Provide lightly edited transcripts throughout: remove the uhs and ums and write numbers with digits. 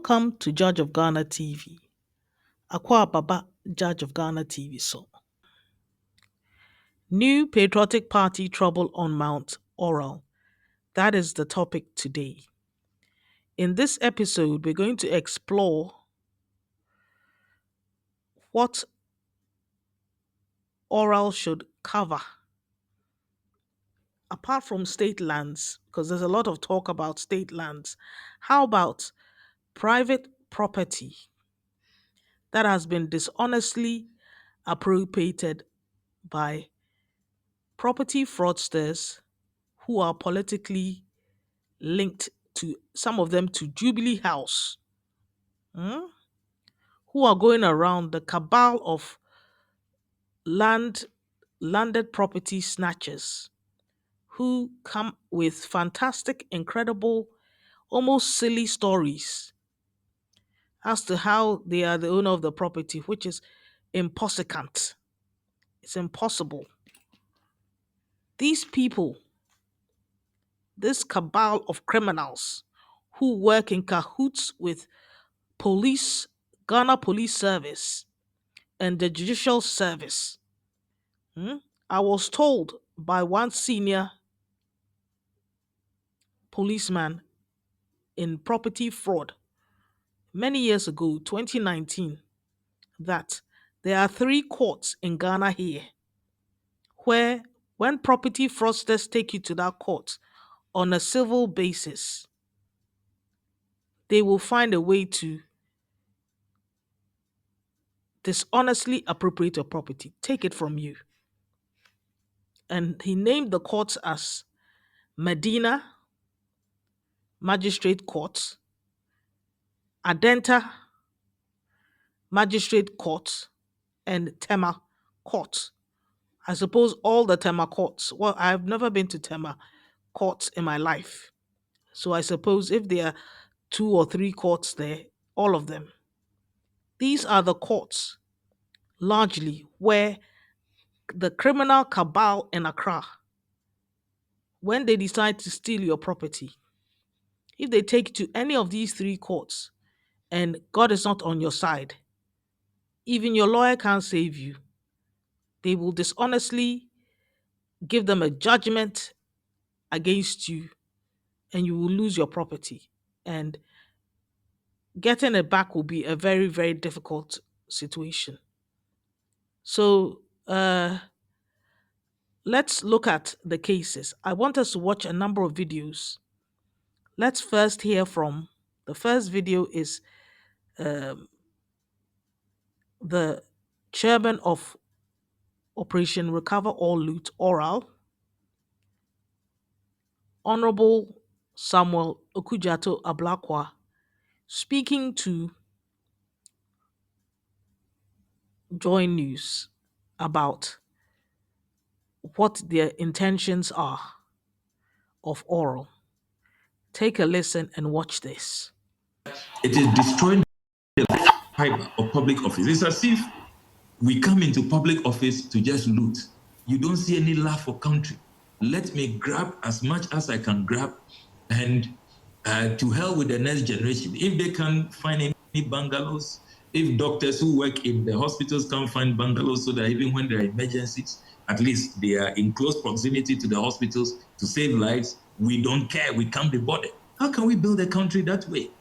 Welcome to Judge of Ghana TV. Akwa Baba, Judge of Ghana TV. So, new Patriotic Party trouble on Mount O.R.A.L. That is the topic today. In this episode, we're going to explore what O.R.A.L should cover. Apart from state lands, because there's a lot of talk about state lands, how about private property that has been dishonestly appropriated by property fraudsters who are politically linked, to some of them to Jubilee House, who are going around the cabal of landed property snatchers who come with fantastic, incredible, almost silly stories as to how they are the owner of the property, which is impossible. It's impossible. These people, this cabal of criminals who work in cahoots with police, Ghana Police Service, and the Judicial Service. I was told by one senior policeman in property fraud many years ago, 2019, that there are 3 courts in Ghana here where when property fraudsters take you to that court on a civil basis, they will find a way to dishonestly appropriate your property, take it from you. And he named the courts as Medina Magistrate Court, Adenta Magistrate Court, and Tema Court. I suppose all the Tema courts. Well, I've never been to Tema courts in my life. So I suppose if there are 2 or 3 courts there, all of them. These are the courts, largely, where the criminal cabal in Accra, when they decide to steal your property, if they take you to any of these 3 courts and God is not on your side, even your lawyer can't save you. They will dishonestly give them a judgment against you and you will lose your property. And getting it back will be a very, very difficult situation. So let's look at the cases. I want us to watch a number of videos. Let's first hear from, the first video is the chairman of Operation Recover All Loot, O.R.A.L, Honorable Samuel Ablakwa, speaking to Joy News about what their intentions are of O.R.A.L. Take a listen and watch this. It is destroying the fiber of public office. It's as if we come into public office to just loot. You don't see any love for country. Let me grab as much as I can grab, and to hell with the next generation. If they can't find any bungalows, if doctors who work in the hospitals can't find bungalows so that even when there are emergencies, at least they are in close proximity to the hospitals to save lives, we don't care, we can't be bothered. How can we build a country that way?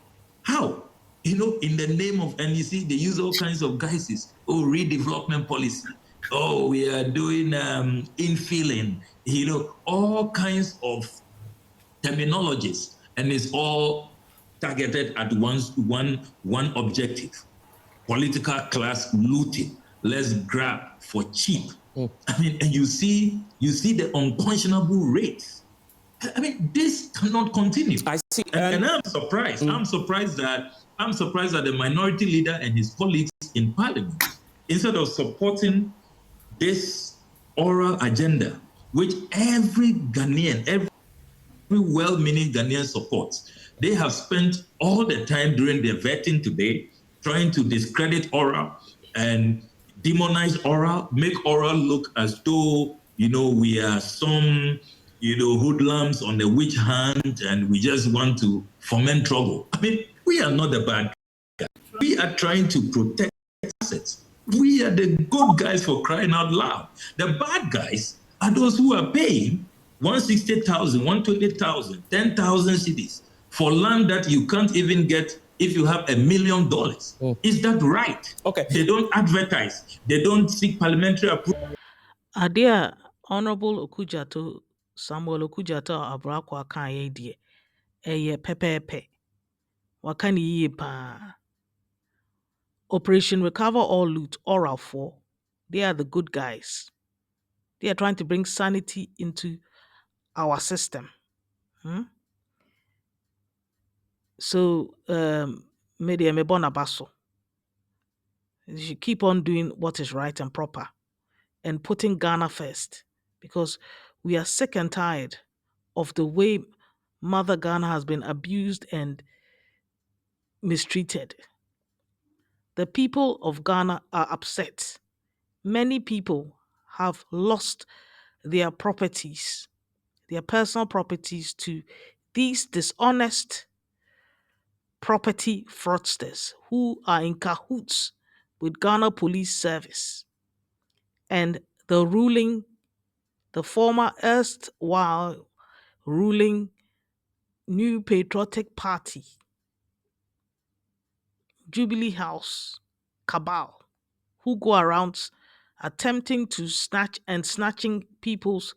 How? You know, in the name of, and you see, they use all kinds of guises. Oh, redevelopment policy. Oh, we are doing infilling, you know, all kinds of terminologies. And it's all targeted at one objective: political class looting. Let's grab for cheap. I mean, and you see the unconscionable rates. I mean, this cannot continue. I see, and I'm surprised. I'm surprised that the minority leader and his colleagues in parliament, instead of supporting this O.R.A.L agenda, which every Ghanaian, every well-meaning Ghanaian supports, they have spent all the time during their vetting today trying to discredit O.R.A.L and demonize O.R.A.L, make O.R.A.L look as though, you know, we are some, you know, hoodlums on the witch hunt and we just want to foment trouble. I mean, We are not the bad guys. We are trying to protect assets. We are the good guys for crying out loud. The bad guys are those who are paying 160,000, 120,000, 10,000 cedis for land that you can't even get if you have $1 million. Is that right? Okay. They don't advertise. They don't seek parliamentary approval. Adia Honorable Okujato Samuel Okujato Ablakwa kan ye die eye pepepe waka ne yie pa. Operation Recover All Loot O.R.A.L 4, they are the good guys. They are trying to bring sanity into our system. So media me bona baso. You should keep on doing what is right and proper and putting Ghana first, because we are sick and tired of the way Mother Ghana has been abused and mistreated. The people of Ghana are upset. Many people have lost their properties, their personal properties, to these dishonest property fraudsters who are in cahoots with Ghana Police Service and the former erstwhile ruling New Patriotic Party, Jubilee House cabal, who go around attempting to snatching people's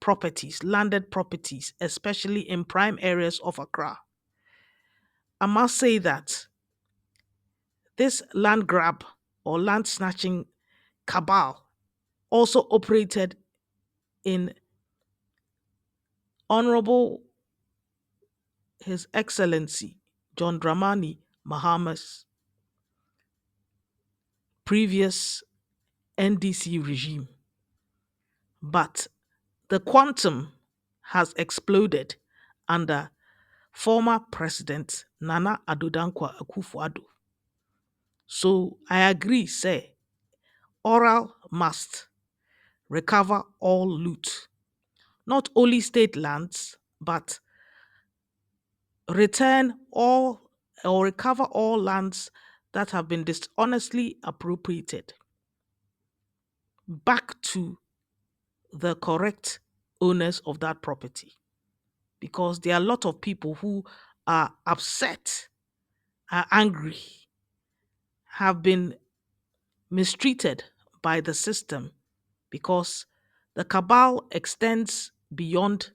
properties, landed properties, especially in prime areas of Accra. I must say that this land grab or land snatching cabal also operated in Honorable His Excellency John Dramani Mahama's previous NDC regime. But the quantum has exploded under former President Nana Addo Dankwa Akufo-Addo. So I agree, say, O.R.A.L must recover all loot, not only state lands, but return all or recover all lands that have been dishonestly appropriated back to the correct owners of that property. Because there are a lot of people who are upset, are angry, have been mistreated by the system, because the cabal extends beyond.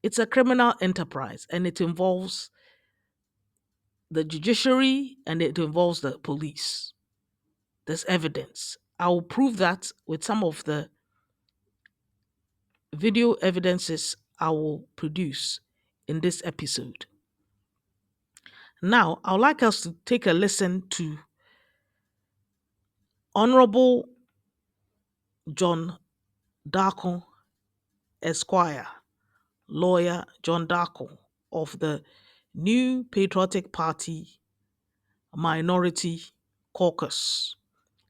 It's a criminal enterprise and it involves the judiciary and it involves the police. There's evidence. I will prove that with some of the video evidences I will produce in this episode. Now, I would like us to take a listen to Honorable John Darko, Esquire, Lawyer John Darko of the New Patriotic Party Minority Caucus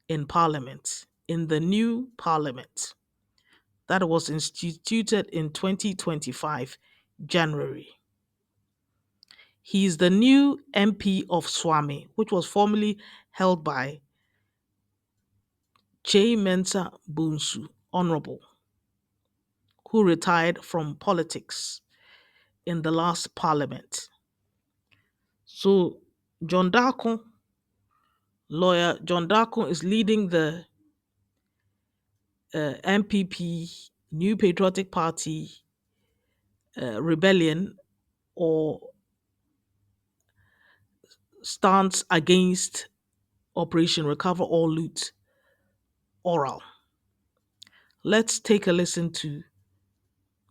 in Parliament, in the new Parliament that was instituted in 2025 January. He is the new MP of Suame, which was formerly held by Che Mensa Bunsu, Honorable, who retired from politics in the last parliament. So John Darko, Lawyer John Darko, is leading the MPP, New Patriotic Party rebellion or stance against Operation Recover All Loot, O.R.A.L. Let's take a listen to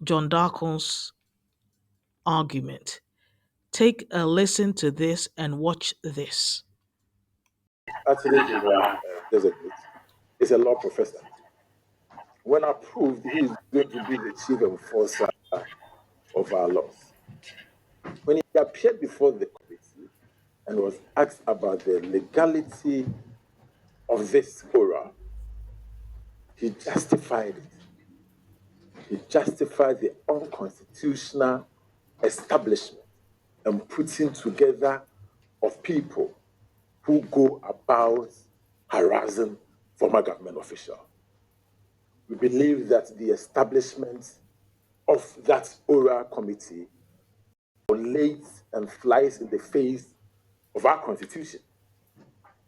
John Darko's argument. Take a listen to this and watch this. Attorney General designate is a law professor. When approved, he is going to be the chief enforcer of our laws. When he appeared before the committee and was asked about the legality of this O.R.A.L, he justified it. He justified the unconstitutional establishment and putting together of people who go about harassing former government officials. We believe that the establishment of that O.R.A.L committee violates and flies in the face of our constitution.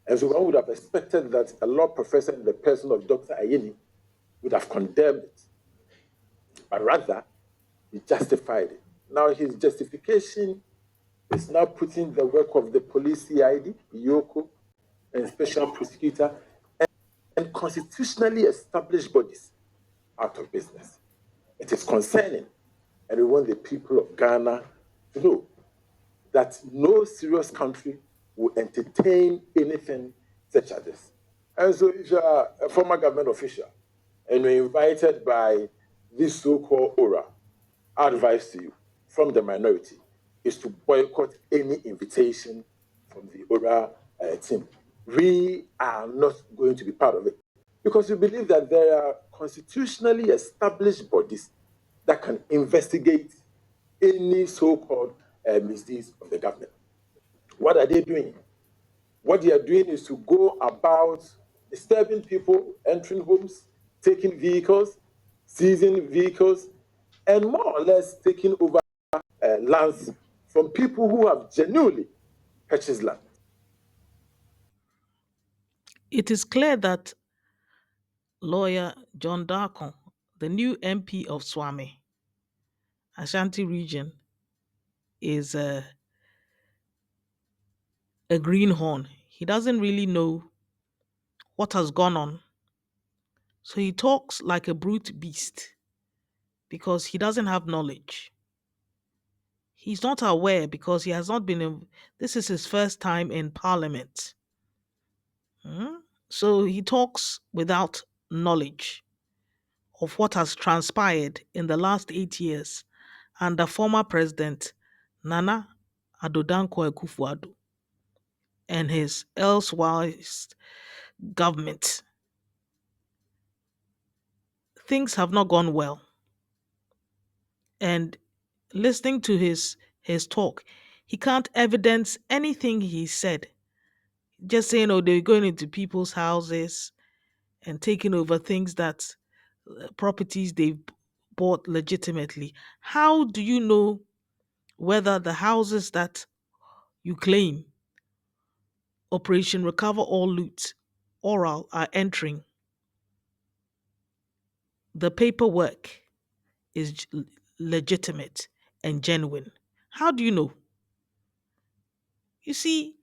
And so one would have expected that a law professor in the person of Dr. Ayeni would have condemned it, but rather he justified it. Now his justification is now putting the work of the police CID, Yoko, and special prosecutor and constitutionally established bodies out of business. It is concerning, and we want the people of Ghana to know that no serious country will entertain anything such as this. And so, if you are a former government official and you're invited by this so called O.R.A.L, our advice to you from the minority is to boycott any invitation from the O.R.A.L team. We are not going to be part of it because we believe that there are constitutionally established bodies that can investigate any so called misdeeds of the government. What are they doing? What they are doing is to go about disturbing people, entering homes, taking vehicles, seizing vehicles, and more or less taking over lands from people who have genuinely purchased land. It is clear that Lawyer John Darko, the new MP of Suame, Ashanti region, is a greenhorn. He doesn't really know what has gone on. So he talks like a brute beast because he doesn't have knowledge. He's not aware because he has not been in, this is his first time in parliament. Hmm? So he talks without knowledge of what has transpired in the last 8 years under former president Nana Adodanko Akufo-Addo and his elsewise government. Things have not gone well. And listening to his talk, he can't evidence anything he said. Just saying, oh, they're going into people's houses and taking over things that properties they've bought legitimately. How do you know whether the houses that you claim Operation Recover All Loot Oral are entering? The paperwork is legitimate and genuine. How do you know? You see,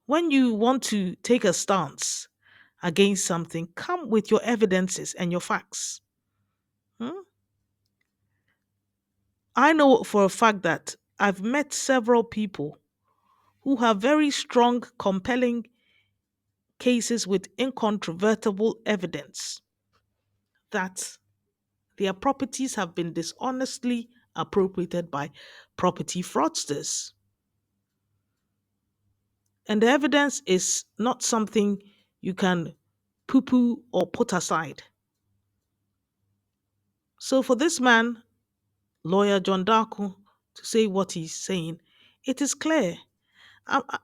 when you want to take a stance against something, come with your evidences and your facts. Hmm? I know for a fact that I've met several people who have very strong, compelling cases with incontrovertible evidence that their properties have been dishonestly appropriated by property fraudsters. And the evidence is not something you can poo poo or put aside. So for this man, Lawyer John Darko, to say what he's saying, it is clear.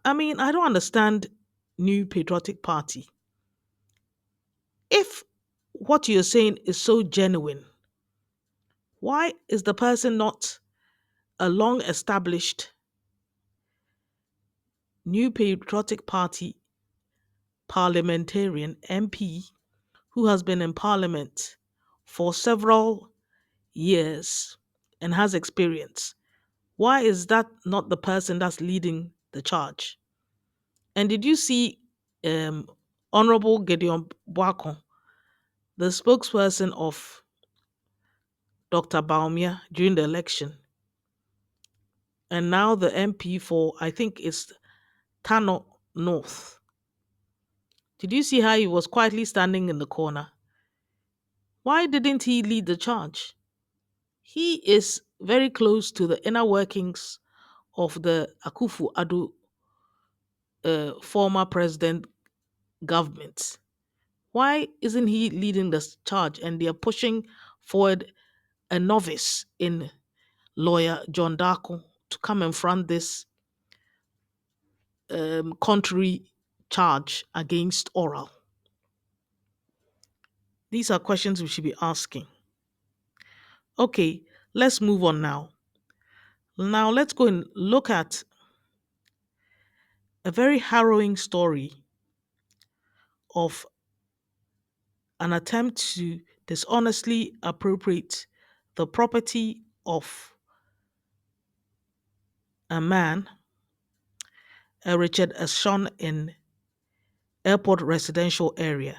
I mean, I don't understand New Patriotic Party. If what you're saying is so genuine, why is the person not a long established New Patriotic Party parliamentarian MP who has been in parliament for several years and has experience? Why is that not the person that's leading the charge? And did you see um, Honorable Gideon Boakon, the spokesperson of Dr. Baumia during the election, and now the MP for, I think it's Tano North? Did you see how he was quietly standing in the corner? Why didn't he lead the charge? He is very close to the inner workings of the Akufu Ado former president government. Why isn't he leading the charge and they are pushing forward a novice in Lawyer John Darko to come and front this contrary charge against oral? These are questions we should be asking. Okay, let's move on now. Now let's go and look at a very harrowing story of an attempt to dishonestly appropriate the property of a man, a Richard Ashon in airport residential area.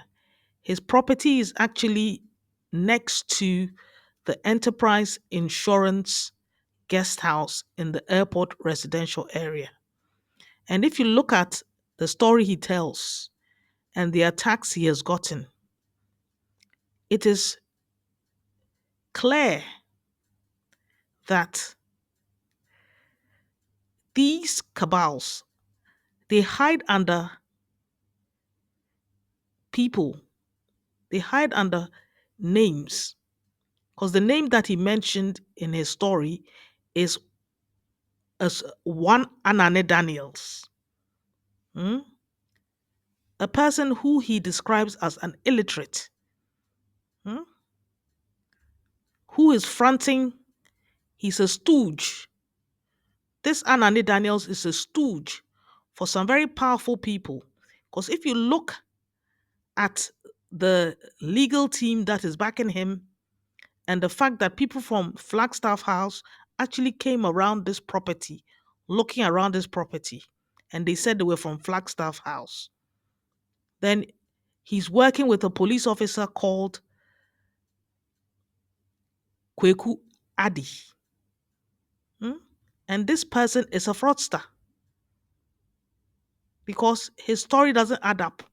His property is actually next to the Enterprise Insurance guest house in the airport residential area. And if you look at the story he tells and the attacks he has gotten, it is clear that these cabals, they hide under people, they hide under names. Because the name that he mentioned in his story is as one Anane Daniels, hmm? A person who he describes as an illiterate, hmm? Who is fronting, he's a stooge. This Anani Daniels is a stooge for some very powerful people. Because if you look at the legal team that is backing him and the fact that people from Flagstaff House actually came around this property, looking around this property, and they said they were from Flagstaff House, then he's working with a police officer called Kweku Adi. Hmm? And this person is a fraudster because his story doesn't add up.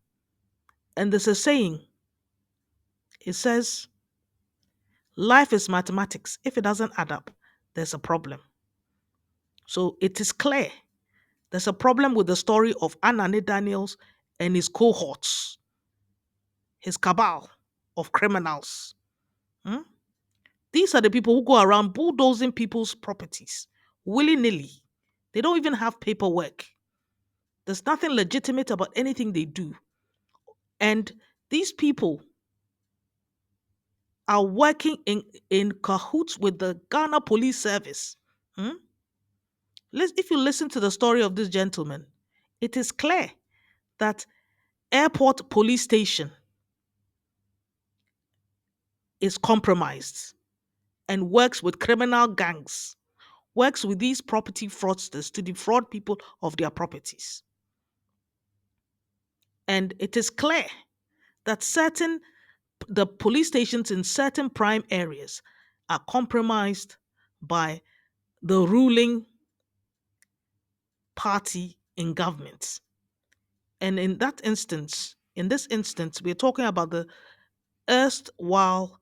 And there's a saying, it says, life is mathematics. If it doesn't add up, there's a problem. So it is clear there's a problem with the story of Anani Daniels and his cohorts, his cabal of criminals. Hmm? These are the people who go around bulldozing people's properties willy nilly. They don't even have paperwork. There's nothing legitimate about anything they do. And these people are working in cahoots with the Ghana Police Service. Hmm? If you listen to the story of this gentleman, it is clear that airport police station is compromised and works with criminal gangs, works with these property fraudsters to defraud people of their properties. And it is clear that the police stations in certain prime areas are compromised by the ruling party in government. And in this instance, we're talking about the erstwhile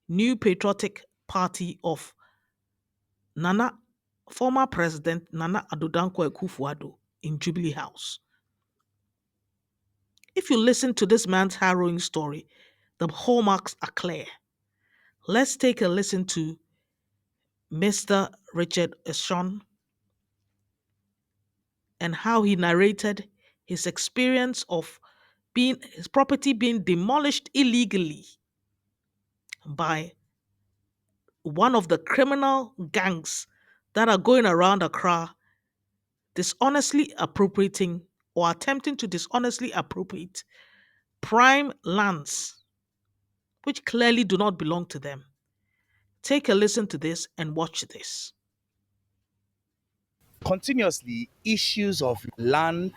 New Patriotic Party of Nana, former President Nana Addo Dankwa Akufo-Addo in Jubilee House. If you listen to this man's harrowing story, the hallmarks are clear. Let's take a listen to Mr. Richard Eshon and how he narrated his experience of his property being demolished illegally by one of the criminal gangs that are going around Accra dishonestly appropriating or attempting to dishonestly appropriate prime lands which clearly do not belong to them. Take a listen to this and watch this. Continuously, issues of land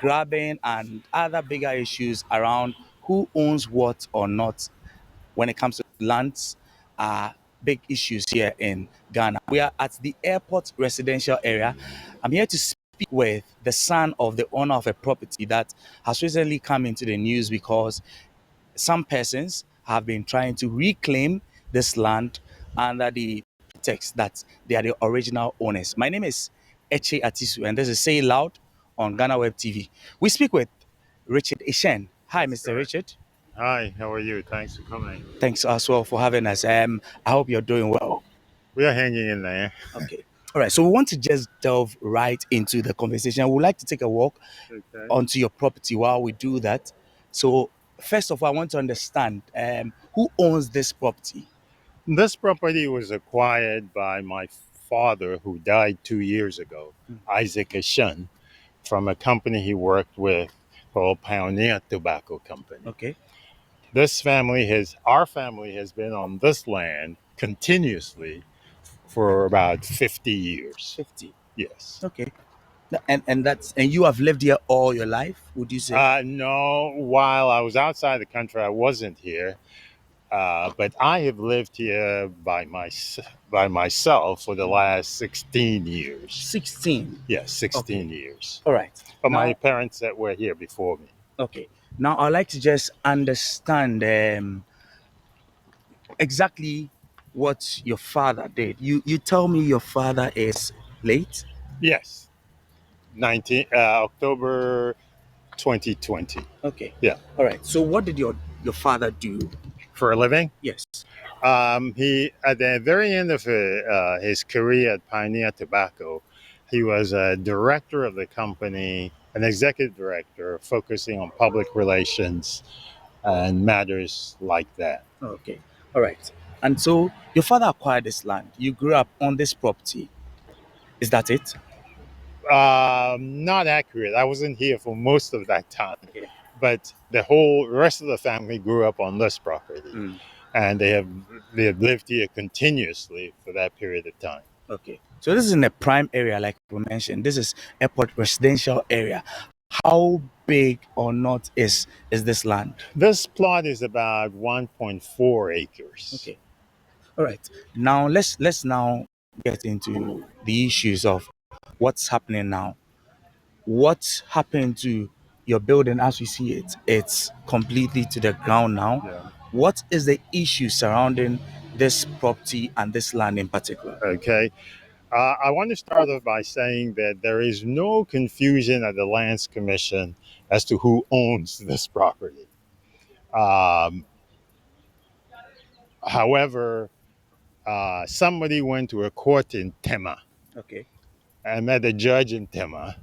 grabbing and other bigger issues around who owns what or not when it comes to lands are big issues here in Ghana. We are at the airport residential area. I'm here to speak with the son of the owner of a property that has recently come into the news because some persons have been trying to reclaim this land under the pretext that they are the original owners. My name is Eche Atisu, and this is Say Loud on Ghana Web TV. We speak with Richard Ishen. Hi, That's Mr. correct. Richard. Hi, how are you? Thanks for coming. Thanks as well for having us. I hope you're doing well. We are hanging in there. Okay. All right, so we want to just delve right into the conversation. I would like to take a walk Okay. onto your property while we do that. So, first of all, I want to understand who owns this property. This property was acquired by my father, who died 2 years ago, Isaac Ashun, from a company he worked with called Pioneer Tobacco Company. Okay, Our family has been on this land continuously for about 50 years. 50. Yes. Okay, and you have lived here all your life, would you say? No, while I was outside the country, I wasn't here. But I have lived here by myself for the last 16 years. 16. Yes, Okay, 16 years. all right. But my Now, parents that were here before me. okay. Now, I'd like to just understand exactly what your father did. You tell me your father is late. Yes, October 2020. Okay. Yeah, All right. So what did your father do? for a living. Yes. He at the very end of his career at Pioneer Tobacco, he was a director of the company, an executive director, focusing on public relations and matters like that. Okay. All right. And so your father acquired this land. You grew up on this property. Is that it? Not accurate. I wasn't here for most of that time, Okay. but the whole rest of the family grew up on this property, Mm. and they have lived here continuously for that period of time. Okay. So this is in a prime area, like we mentioned. This is airport residential area. How big or not is this land? This plot is about 1.4 acres. Okay. All right. Now let's now get into the issues of what's happening now. What happened to your building as we see it? It's completely to the ground now. Yeah. What is the issue surrounding this property and this land in particular? Okay. I want to start off by saying that there is no confusion at the Lands Commission as to who owns this property. Um, However, somebody went to a court in Tema Okay. and met a judge in Tema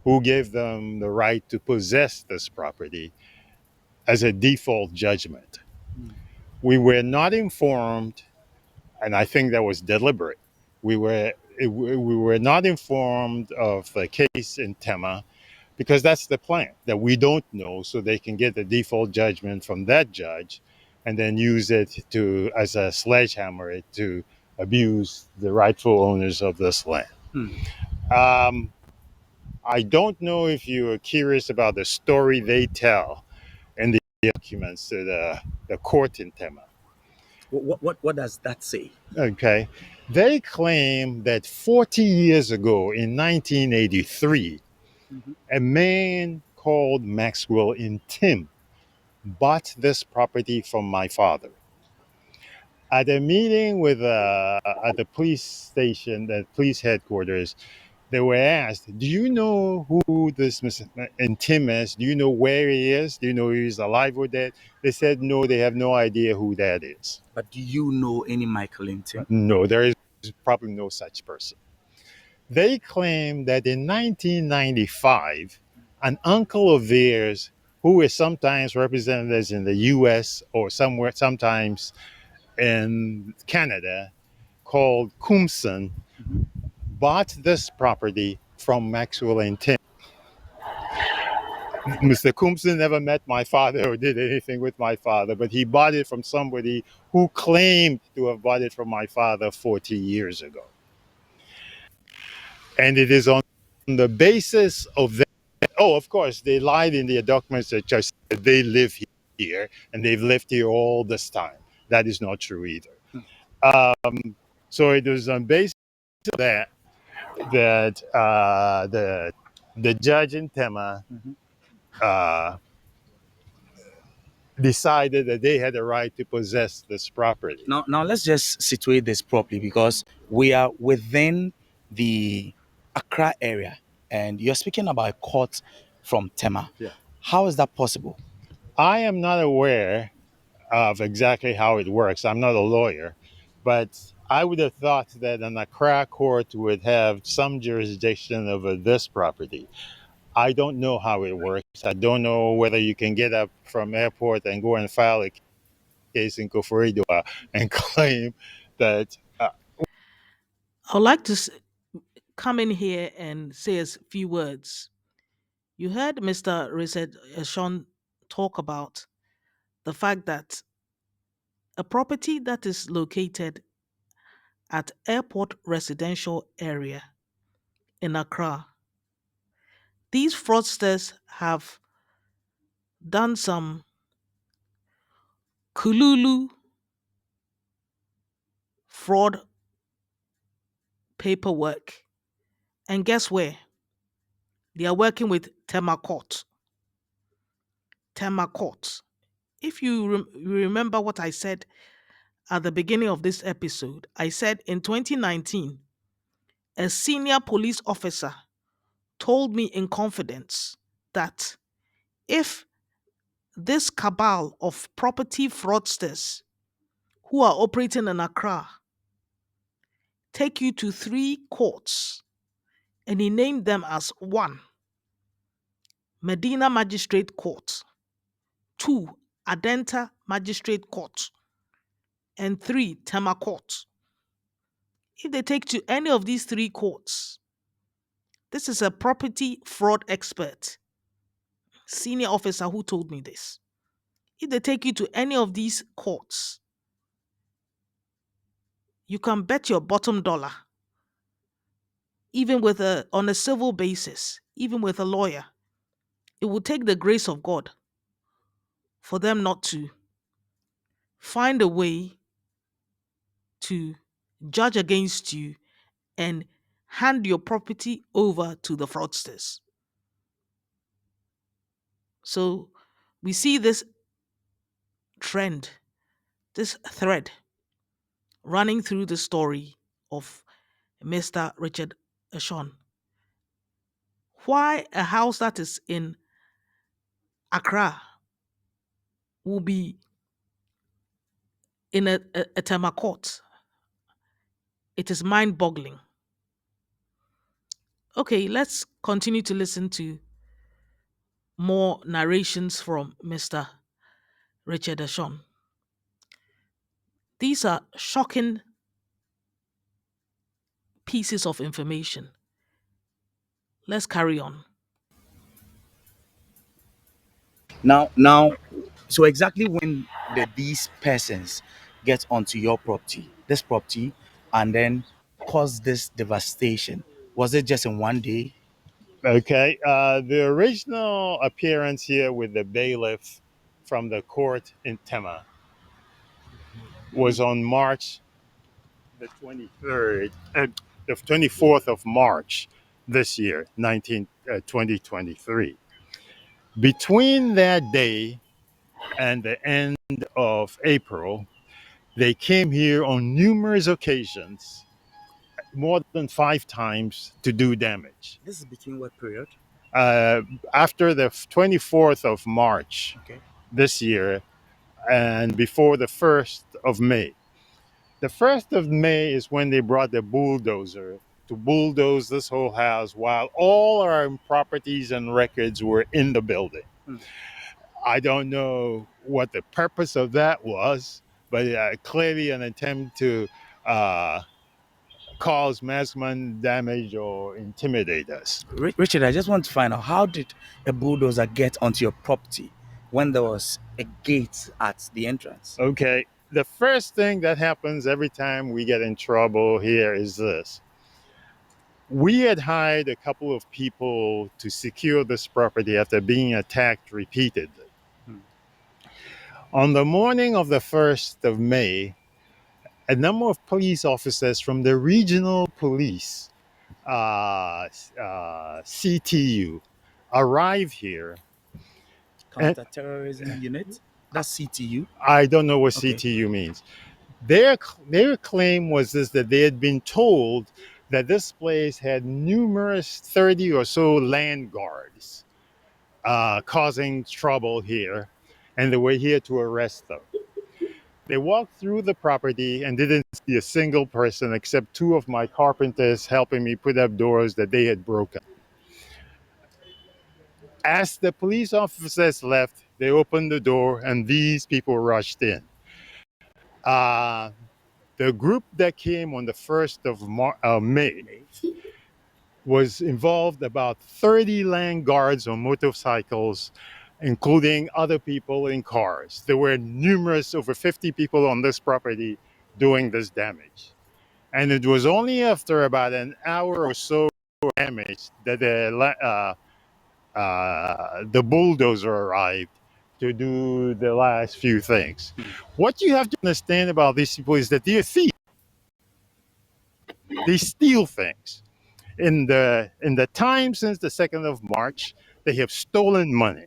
who gave them the right to possess this property as a default judgment. We were not informed, and I think that was deliberate. We were not informed of the case in Tema because that's the plan, that we don't know, so they can get the default judgment from that judge and then use it to as a sledgehammer to abuse the rightful owners of this land. Hmm. Um, I don't know if you are curious about the story they tell in the documents to the court in Tema. What does that say? Okay. They claim that 40 years ago in 1983, a man called Maxwell in Tim bought this property from my father. At a meeting at the police station, the police headquarters, they were asked, "Do you know who this Mr. and Tim is? Do you know where he is? Do you know he's alive or dead?" They said no, they have no idea who that is. But do you know any Michael Linton? No, there is probably no such person. They claim that in 1995, an uncle of theirs, who is sometimes represented as in the US or somewhere, sometimes in Canada, called Coomson, bought this property from Maxwell and Tim. Mr. Coomson never met my father or did anything with my father, but he bought it from somebody who claimed to have bought it from my father 40 years ago. And it is on the basis of that. Oh, of course, they lied in their documents that just said they live here and they've lived here all this time. That is not true either. So it was on basis of that the judge in Tema uh, decided that they had a right to possess this property. Now let's just situate this properly because we are within the Accra area, and you're speaking about a court from Tema. Yeah. How is that possible? I am not aware of exactly how it works. I'm not a lawyer, but I would have thought that an Accra court would have some jurisdiction over this property. I don't know how it works. I don't know whether you can get up from airport and go and file a case in Koforidua and claim that. I would like to come in here and say a few words. You heard Mr. Richard Sean talk about the fact that a property that is located at airport residential area in Accra, these fraudsters have done some kululu fraud paperwork. And guess where? They are working with Tema Court. Tema Court. If you remember what I said at the beginning of this episode, I said in 2019, a senior police officer told me in confidence that if this cabal of property fraudsters who are operating in Accra take you to three courts, and he named them as one, Medina Magistrate Court, two, Adenta Magistrate Court, and three, Tema Court. If they take you to any of these three courts, this is a property fraud expert, senior officer who told me this. If they take you to any of these courts, you can bet your bottom dollar, even with a on a civil basis, even with a lawyer, it will take the grace of God for them not to find a way to judge against you and hand your property over to the fraudsters. So we see this trend, this thread running through the story of Mr. Richard Ashon. Why a house that is in Accra will be in a Tema court? It is mind boggling. Okay, let's continue to listen to more narrations from Mr. Richard Ashon. These are shocking pieces of information. Let's carry on. Now, so exactly when did these persons get onto your property, this property, and then cause this devastation? Was it just in one day? Okay, the original appearance here with the bailiff from the court in Tema was on March the 23rd, the 24th of March this year, 2023. Between that day and the end of April, they came here on numerous occasions, more than 5 times, to do damage. This is between what period? Uh, After the 24th of March Okay. this year and before the 1st of May. The 1st of May is when they brought the bulldozer to bulldoze this whole house while all our properties and records were in the building. I don't know what the purpose of that was, but clearly an attempt to uh, cause maximum damage or intimidate us. Richard, I just want to find out, how did a bulldozer get onto your property when there was a gate at the entrance? Okay, the first thing that happens every time we get in trouble here is this. We had hired a couple of people to secure this property after being attacked repeatedly. On the morning of the 1st of May, a number of police officers from the regional police, CTU, arrive here. Counter-terrorism unit? That's CTU? I don't know what Okay. CTU means. Their claim was this, that they had been told that this place had numerous 30 or so land guards causing trouble here, and they were here to arrest them. They walked through the property and didn't see a single person except two of my carpenters helping me put up doors that they had broken. As the police officers left, they opened the door and these people rushed in. Uh, the group that came on the 1st of May was involved about 30 land guards on motorcycles, including other people in cars. There were numerous, over 50 people on this property doing this damage. And it was only after about an hour or so damage that the bulldozer arrived to do the last few things. What you have to understand about these people is that they're thieves. They steal things. In the time since the 2nd of March, they have stolen money,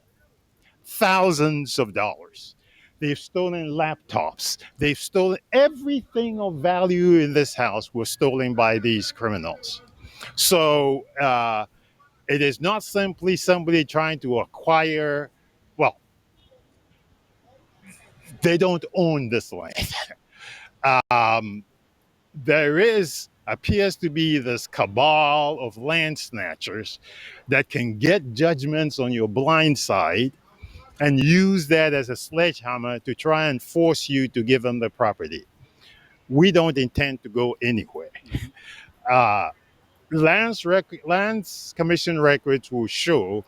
thousands of dollars. They've stolen laptops. They've stolen everything of value in this house was stolen by these criminals. So it is not simply somebody trying to acquire, well, they don't own this land. Um, there appears to be this cabal of land snatchers that can get judgments on your blind side and use that as a sledgehammer to try and force you to give them the property. We don't intend to go anywhere. Uh, Lands Commission records will show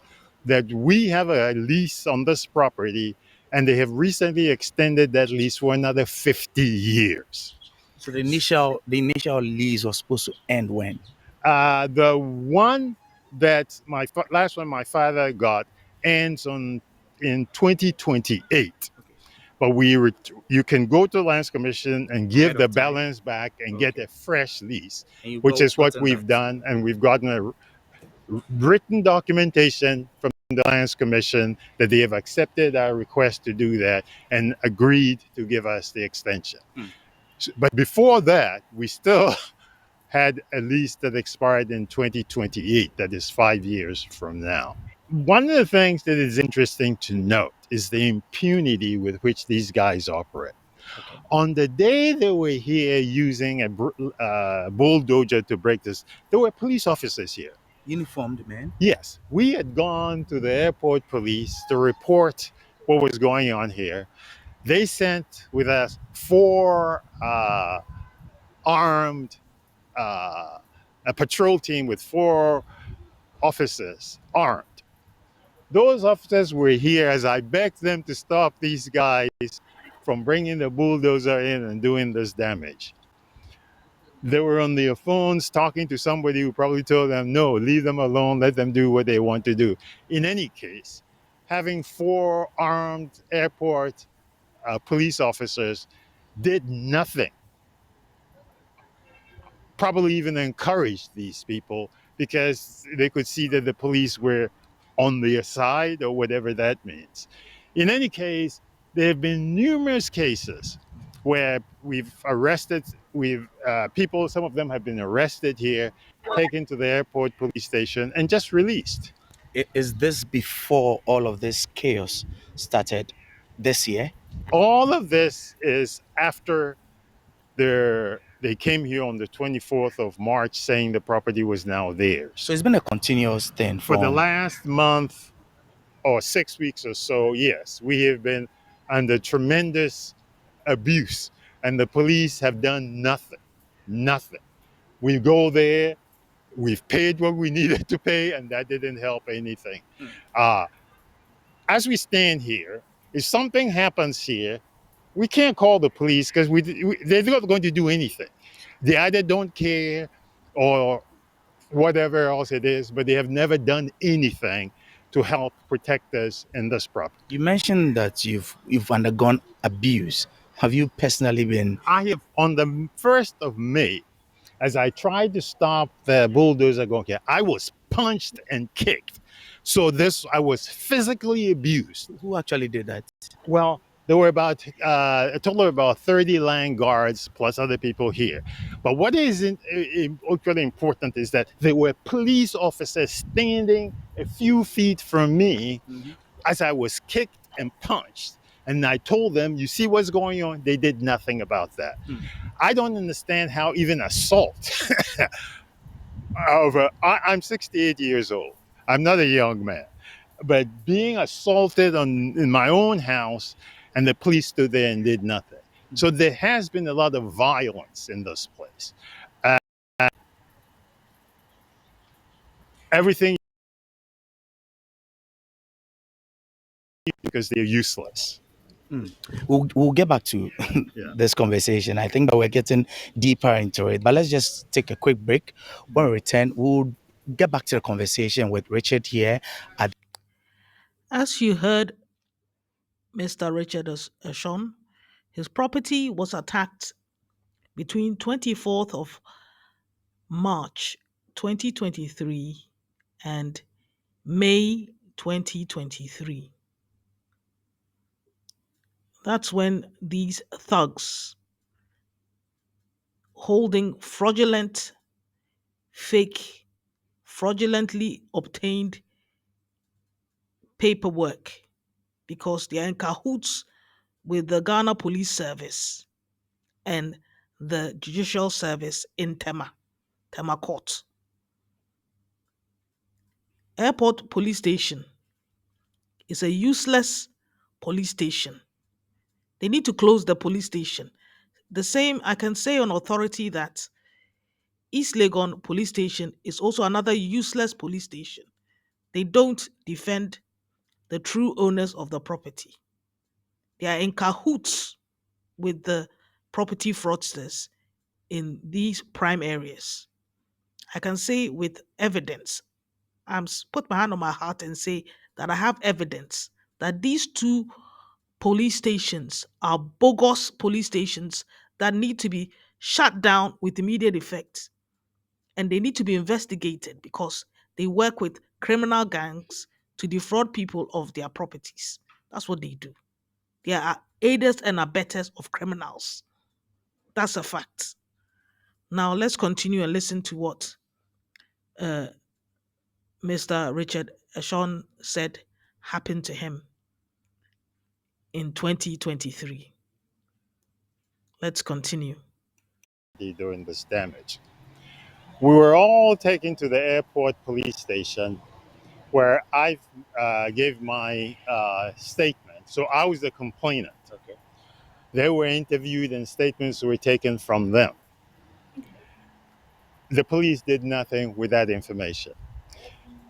that we have a lease on this property, and they have recently extended that lease for another 50 years. So the initial lease was supposed to end when? The one that last one my father got ends in 2028. But you can go to the Lands Commission and give the balance back and get a fresh lease, which is what we've done. And we've gotten a written documentation from the Lands Commission that they have accepted our request to do that and agreed to give us the extension. But before that, we still had a lease that expired in 2028, that is 5 years from now. One of the things that is interesting to note is the impunity with which these guys operate. Okay. On the day they were here using a bulldozer to break this, there were police officers here. Uniformed men? Yes. We had gone to the airport police to report what was going on here. They sent with us 4 armed, a patrol team with 4 officers armed. Those officers were here as I begged them to stop these guys from bringing the bulldozer in and doing this damage. They were on their phones talking to somebody who probably told them, no, leave them alone, let them do what they want to do. In any case, having 4 armed airport police officers did nothing. Probably even encouraged these people because they could see that the police were on their side or whatever that means. In any case, there have been numerous cases where we've arrested people. Some of them have been arrested here, taken to the airport police station, and just released. Is this before all of this chaos started this year? All of this is after they came here on the 24th of March saying the property was now theirs. So it's been a continuous thing for the last month or 6 weeks or so. Yes, we have been under tremendous abuse, and the police have done nothing. We go there, we've paid what we needed to pay, and that didn't help anything. As we stand here, if something happens here, we can't call the police because they're not going to do anything. They either don't care or whatever else it is, but they have never done anything to help protect us in this property. You mentioned that you've undergone abuse. Have you personally been? I have, on the 1st of May, as I tried to stop the bulldozer going here, I was punched and kicked. So I was physically abused. Who actually did that? Well, there were about a total of about 30 land guards plus other people here. But what is equally important is that there were police officers standing a few feet from me as I was kicked and punched. And I told them, you see what's going on? They did nothing about that. I don't understand how even assault I'm 68 years old. I'm not a young man. But being assaulted in my own house, and the police stood there and did nothing. So there has been a lot of violence in this place. Uh, Everything because they're useless. We'll get back to Yeah. this conversation. I think that we're getting deeper into it, but let's just take a quick break. When we return, we'll get back to the conversation with Richard here at As you heard Mr. Richard Ashon, his property was attacked between 24th of March 2023 and May 2023. That's when these thugs holding fake, fraudulently obtained paperwork because they are in cahoots with the Ghana Police Service and the Judicial Service in Tema Court. Airport Police Station is a useless police station. They need to close the police station. The same, I can say on authority that East Legon Police Station is also another useless police station. They don't defend the true owners of the property. They are in cahoots with the property fraudsters in these prime areas. I can say with evidence, put my hand on my heart and say that I have evidence that these two police stations are bogus police stations that need to be shut down with immediate effect, and they need to be investigated because they work with criminal gangs to defraud people of their properties. That's what they do. They are aiders and abettors of criminals. That's a fact. Now let's continue and listen to what uh, Mr. Richard Eshon said happened to him in 2023. Let's continue. Doing this damage. We were all taken to the airport police station where I gave my statement. So I was the complainant. Okay. They were interviewed and statements were taken from them. The police did nothing with that information.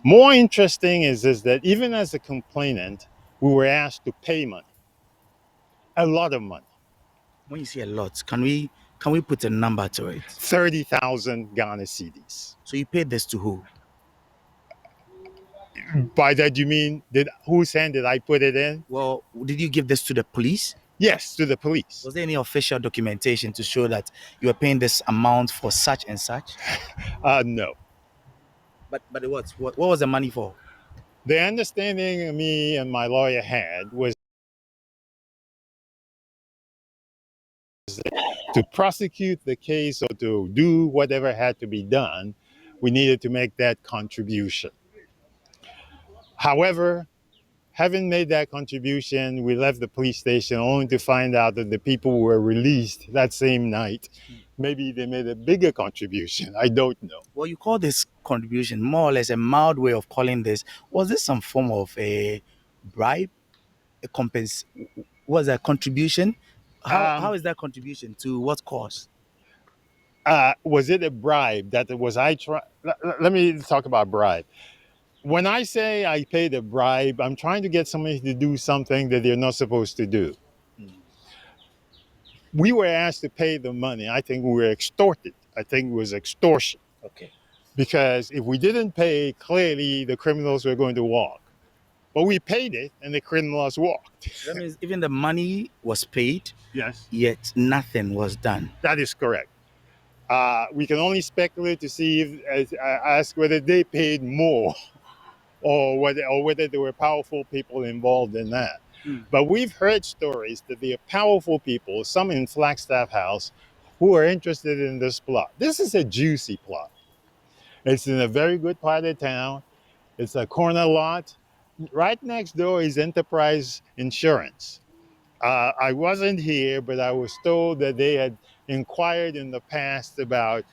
More interesting is that even as a complainant, we were asked to pay money, a lot of money, when you say a lot, can we put a number to it? 30,000 Ghana cedis. So you paid this to who? By that you mean, whose hand did I put it in? Well, did you give this to the police? Yes, to the police. Was there any official documentation to show that you were paying this amount for such and such? No. But what was the money for? The understanding me and my lawyer had was to prosecute the case or to do whatever had to be done, we needed to make that contribution. However, having made that contribution, we left the police station only to find out that the people were released that same night. Maybe they made a bigger contribution. I don't know. Well, you call this contribution more or less a mild way of calling this. Was this some form of a bribe, a was that contribution? How Um, is that contribution to what cause? was it a bribe that was I try? Let me talk about bribe. When I say I paid a bribe, I'm trying to get somebody to do something that they're not supposed to do. We were asked to pay the money. I think we were extorted. I think it was extortion. Okay. Because if we didn't pay, clearly the criminals were going to walk. But we paid it and the criminals walked. That means even the money was paid, Yes. yet nothing was done. That is correct. We can only speculate to see ask whether they paid more or whether there were powerful people involved in that. But we've heard stories that there are powerful people, some in Flagstaff House, who are interested in this plot. This is a juicy plot. It's in a very good part of town. It's a corner lot. Right next door is Enterprise Insurance. I wasn't here, but I was told that they had inquired in the past about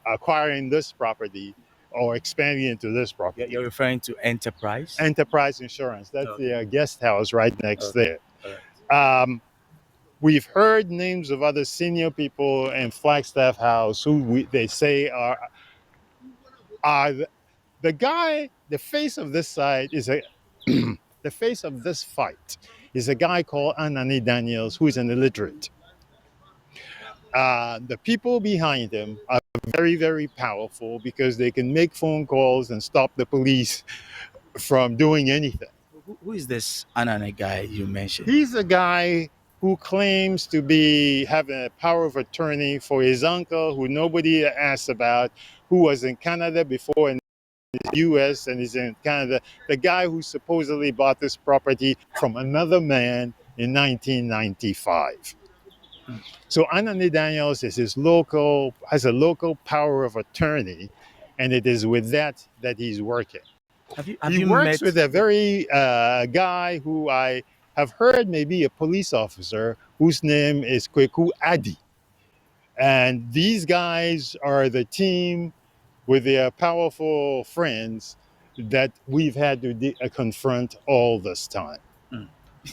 acquiring this property or expanding into this property. You're referring to enterprise? Enterprise Insurance, that's Okay. the guest house right next Okay. there. All right. We've heard names of other senior people in Flagstaff House who they say are the guy. The face of this side is a the face of this fight is a guy called Anani Daniels, who is an illiterate. The people behind him are very, very powerful because they can make phone calls and stop the police from doing anything. Who is this Anane guy you mentioned? He's a guy who claims to be having a power of attorney for his uncle, who nobody asked about, who was in Canada before and the US and is in Canada. The guy who supposedly bought this property from another man in 1995. So Anthony Daniels is has a local power of attorney, and it is with that he's working. Have He you works met? with a very guy who I have heard may be a police officer whose name is Kweku Adi. And these guys are the team with their powerful friends that we've had to confront all this time.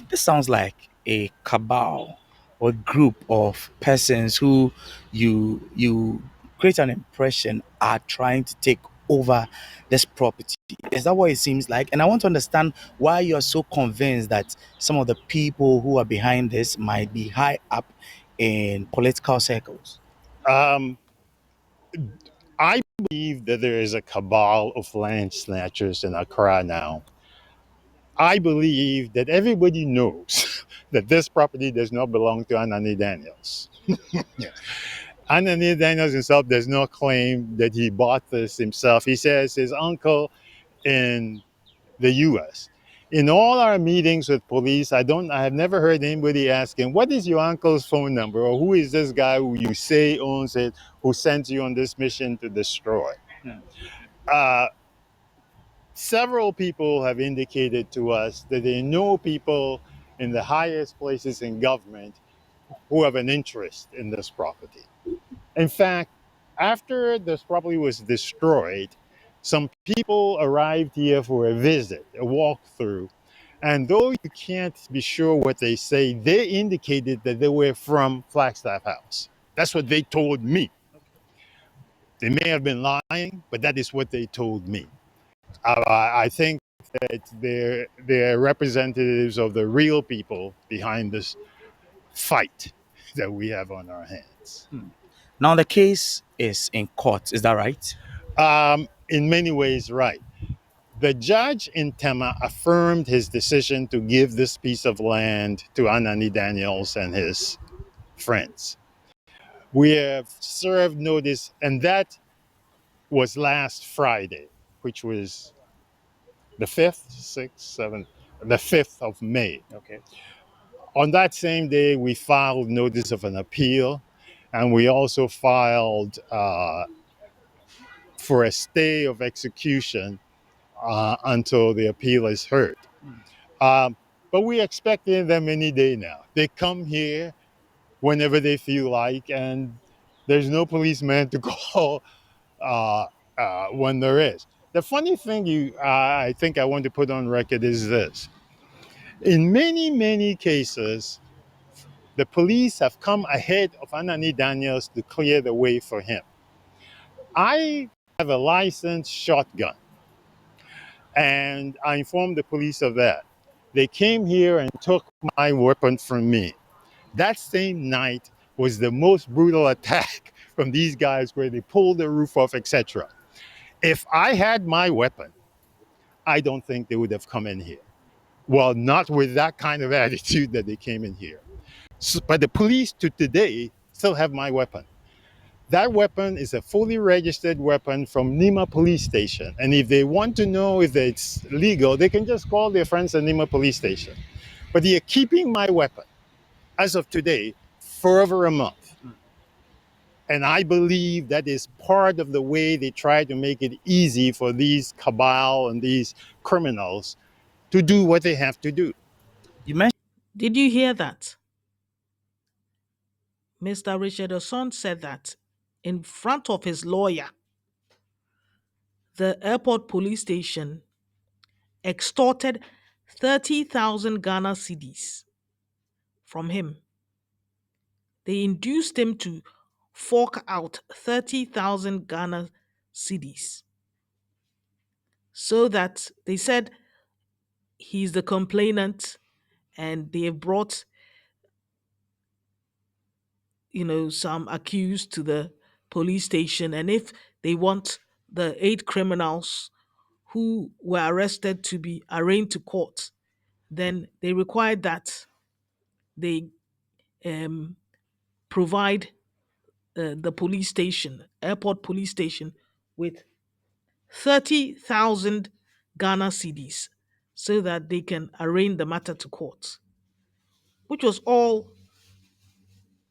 This sounds like a cabal or group of persons who you create an impression are trying to take over this property. Is that what it seems like? And I want to understand why you're so convinced that some of the people who are behind this might be high up in political circles. Um, I believe that there is a cabal of land snatchers in Accra now. I believe that everybody knows that this property does not belong to Anani Daniels. Yes. Anani Daniels himself does not claim that he bought this himself. He says his uncle in the US. In all our meetings with police, I have never heard anybody asking, what is your uncle's phone number? Or who is this guy who you say owns it, who sent you on this mission to destroy? Hmm. Uh, Several people have indicated to us that they know people in the highest places in government who have an interest in this property. In fact, after this property was destroyed, some people arrived here for a visit, a walkthrough. And though you can't be sure what they say, they indicated that they were from Flagstaff House. That's what they told me. They may have been lying, but that is what they told me. I think that they're representatives of the real people behind this fight that we have on our hands. Now the case is in court, is that right? In many ways, right. The judge in Tema affirmed his decision to give this piece of land to Anani Daniels and his friends. We have served notice, and that was last Friday, which was the 5th, 6th, 7th, the 5th of May. Okay. On that same day, we filed notice of an appeal, and we also filed for a stay of execution until the appeal is heard. But we're expecting them any day now. They come here whenever they feel like, and there's no policeman to call when there is. The funny thing I think I want to put on record is this. In many, many cases, the police have come ahead of Anani Daniels to clear the way for him. I have a licensed shotgun, and I informed the police of that. They came here and took my weapon from me. That same night was the most brutal attack from these guys where they pulled the roof off, etc. If I had my weapon, I don't think they would have come in here. Well, not with that kind of attitude that they came in here. So, but the police to today still have my weapon. That weapon is a fully registered weapon from Nima Police Station. And if they want to know if it's legal, they can just call their friends at Nima Police Station. But they are keeping my weapon as of today for over a month. And I believe that is part of the way they try to make it easy for these cabal and these criminals to do what they have to do. You mentioned Did you hear that? Mr. Richard Osson said that in front of his lawyer, the airport police station extorted 30,000 Ghana cedis from him. They induced him to fork out 30,000 Ghana cedis so that they said he's the complainant and they have brought, some accused to the police station. And if they want the 8 criminals who were arrested to be arraigned to court, then they required that they um, provide the police station, airport police station, with 30,000 Ghana cedis so that they can arraign the matter to court, which was all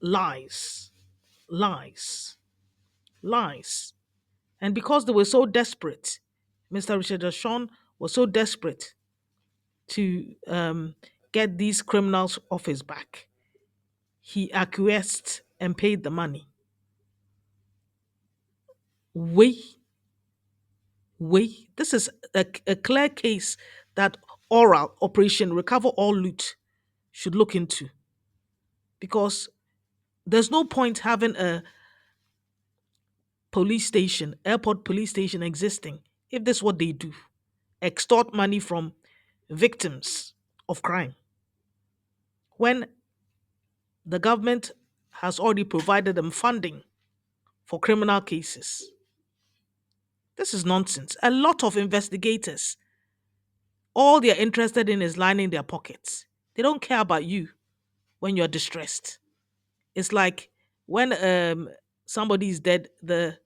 lies, lies, lies. And because they were so desperate, Mr. Richard Ashon was so desperate to get these criminals off his back, he acquiesced and paid the money. We, this is a clear case that oral Operation Recover All Loot should look into, because there's no point having a police station, airport police station existing if this is what they do: extort money from victims of crime. When the government has already provided them funding for criminal cases. This is nonsense. A lot of investigators, all they're interested in is lining their pockets. They don't care about you when you're distressed. It's like when somebody is dead, the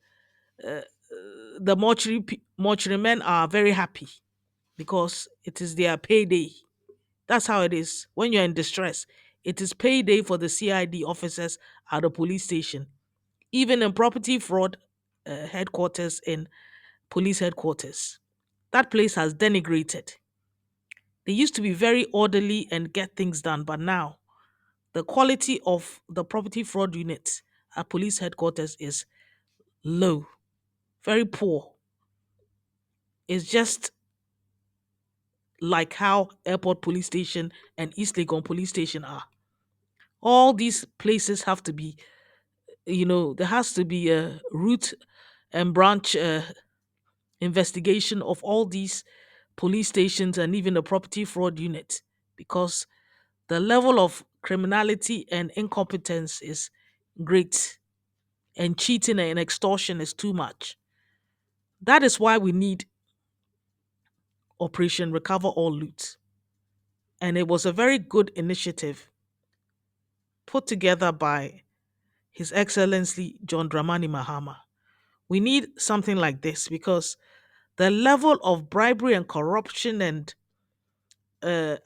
mortuary men are very happy because it is their payday. That's how it is when you're in distress. It is payday for the CID officers at the police station. Even in property fraud headquarters, in police headquarters, that place has denigrated. They used to be very orderly and get things done, but now the quality of the property fraud unit at police headquarters is low, very poor. It's just like how airport police station and East Legon police station are. All these places have to be, there has to be a root and branch investigation of all these police stations and even the property fraud unit, because the level of criminality and incompetence is great, and cheating and extortion is too much. That is why we need Operation Recover All Loot. And it was a very good initiative put together by His Excellency John Dramani Mahama. We need something like this because the level of bribery and corruption and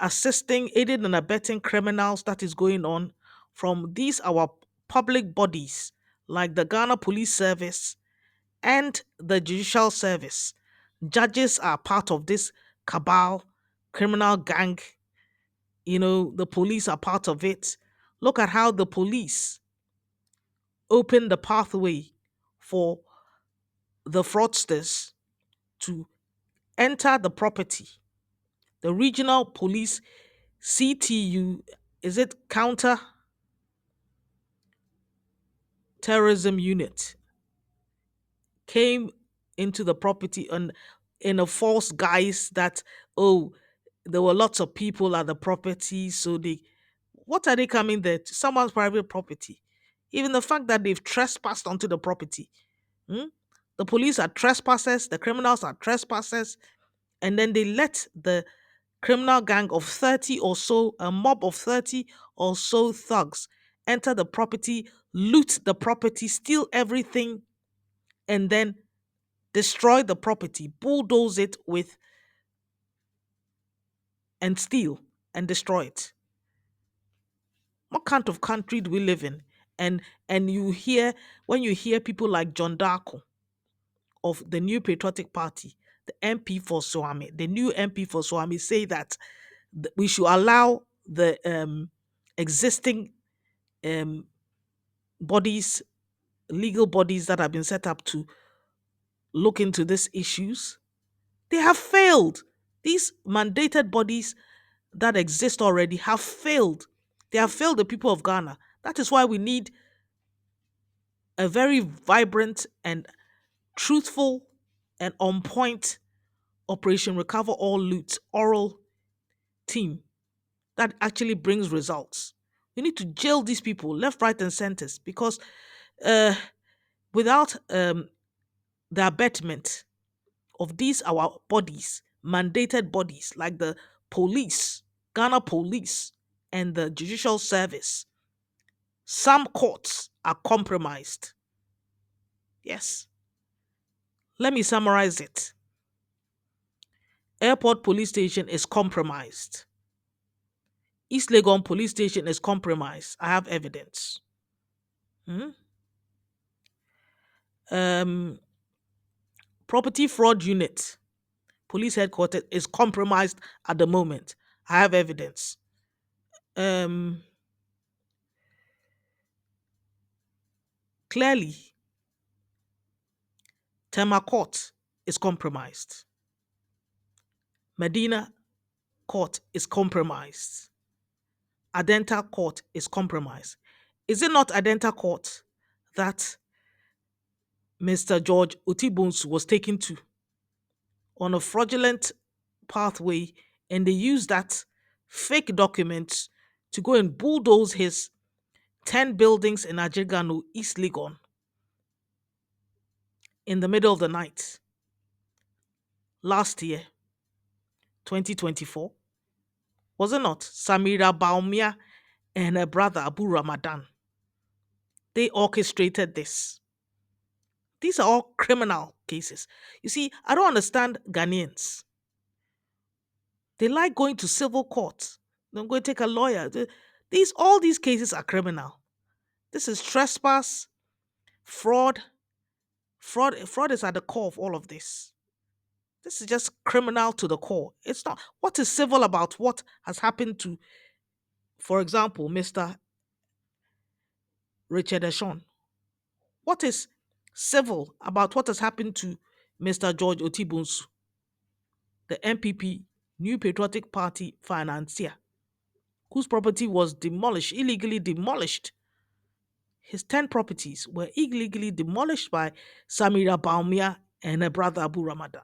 assisting, aiding and abetting criminals that is going on from these our public bodies like the Ghana Police Service and the Judicial Service. Judges are part of this cabal, criminal gang. The police are part of it. Look at how the police opened the pathway for the fraudsters to enter the property. The regional police CTU, is it counter terrorism unit, came into the property and in a false guise that, oh, there were lots of people at the property, so they, what are they coming there to? Someone's private property. Even the fact that they've trespassed onto the property. hmm? The police are trespassers, the criminals are trespassers, and then they let the criminal gang of 30 or so, a mob of 30 or so thugs enter the property, loot the property, steal everything, and then destroy the property, bulldoze it with, and steal and destroy it. What kind of country do we live in? And you hear, when you hear people like John Darko of the new Patriotic Party, the MP for Suame, the new MP for Suame, say that we should allow the existing um, bodies, legal bodies that have been set up to look into these issues, they have failed. These mandated bodies that exist already have failed. They have failed the people of Ghana. That is why we need a very vibrant and truthful and on point Operation Recover All Loot oral team that actually brings results. We need to jail these people left, right, and centers because uh, without the abetment of these our bodies, mandated bodies like the police, Ghana police, and the judicial service, some courts are compromised. Yes. Let me summarize it. Airport police station is compromised. East Legon police station is compromised. I have evidence. Hmm? Um, Property fraud unit, police headquarters is compromised at the moment. I have evidence. Um, Clearly, Tema Court is compromised. Medina Court is compromised. Adenta Court is compromised. Is it not Adenta Court that Mr. George Otibons was taken to on a fraudulent pathway, and they used that fake documents to go and bulldoze his 10 buildings in Ajigano, East Legon, in the middle of the night last year, 2024? Was it not? Samira Baumia and her brother Abu Ramadan. They orchestrated this. These are all criminal cases. You see, I don't understand Ghanaians. They like going to civil court. They're going to take a lawyer. These all these cases are criminal. This is trespass, fraud. Fraud is at the core of all of this. This is just criminal to the core. It's not what is civil about what has happened to, for example, Mr. Richard Eshon. What is civil about what has happened to Mr. George Otibunsu, the MPP, New Patriotic Party financier, whose property was demolished, illegally demolished? His 10 properties were illegally demolished by Samira Baumia and her brother Abu Ramadan.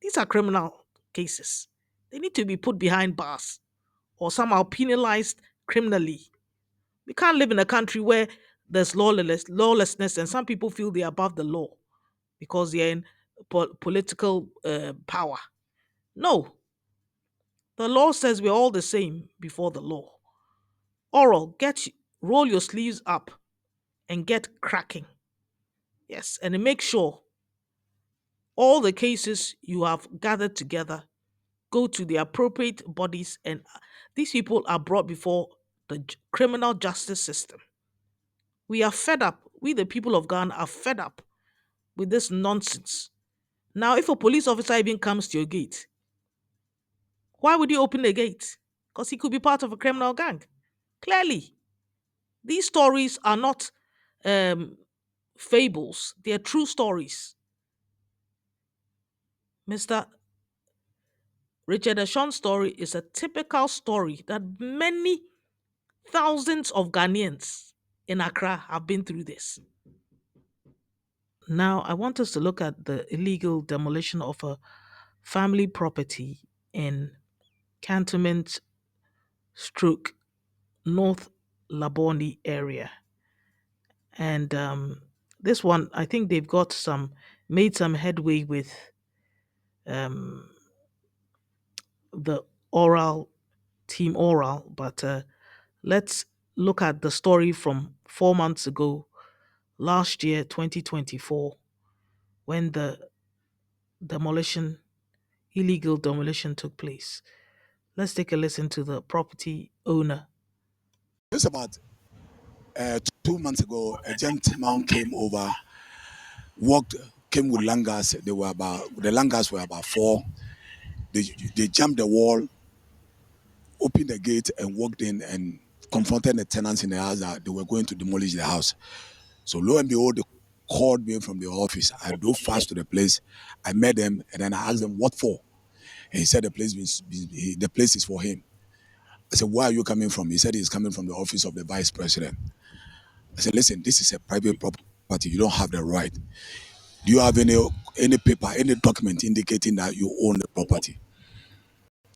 These are criminal cases. They need to be put behind bars or somehow penalized criminally. We can't live in a country where there's lawlessness and some people feel they're above the law because they're in political power. No, the law says we're all the same before the law. Oral, roll your sleeves up and get cracking. Yes, and make sure all the cases you have gathered together go to the appropriate bodies, and these people are brought before the criminal justice system. We are fed up. We, the people of Ghana, are fed up with this nonsense. Now, if a police officer even comes to your gate, why would you open the gate? Because he could be part of a criminal gang. Clearly, these stories are not um, fables, they are true stories. Mr. Richard Ashon's story is a typical story that many thousands of Ghanaians in Accra have been through this. Now, I want us to look at the illegal demolition of a family property in Cantonment Stroke, North Laboni area. And this one, I think they've got made some headway with um, the oral team oral, but let's look at the story from 4 months ago, last year, 2024, when the demolition, illegal demolition took place. Let's take a listen to the property owner. Just about 2 months ago, a gentleman came over, walked, came with langas. The langas were about four. They jumped the wall opened the gate and walked in and confronted the tenants in the house that they were going to demolish the house. So lo and behold, they called me from the office. I drove fast to the place. I met them and then I asked them what for. And he said the place is for him. I said, where are you coming from? He said he's coming from the office of the vice president. I said, listen, this is a private property. You don't have the right. Do you have any paper, any document indicating that you own the property?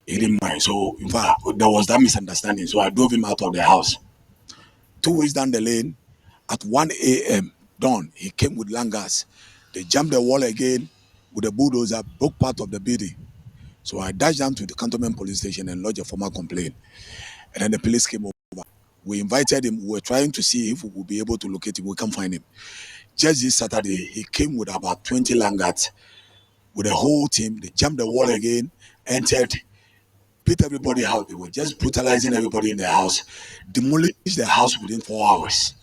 He didn't mind. So in fact, there was that misunderstanding. So I drove him out of the house. 2 weeks down the lane, at 1 a.m. dawn, he came with langas. They jumped the wall again with a bulldozer, broke part of the building. So I dashed down to the cantonment police station and lodged a formal complaint. And then the police came over. We invited him. We were trying to see if we would be able to locate him. We can't find him. Just this Saturday, he came with about 20 langats with the whole team. They jumped the wall again, entered, beat everybody out. They were just brutalizing everybody in the house, demolished the house within 4 hours.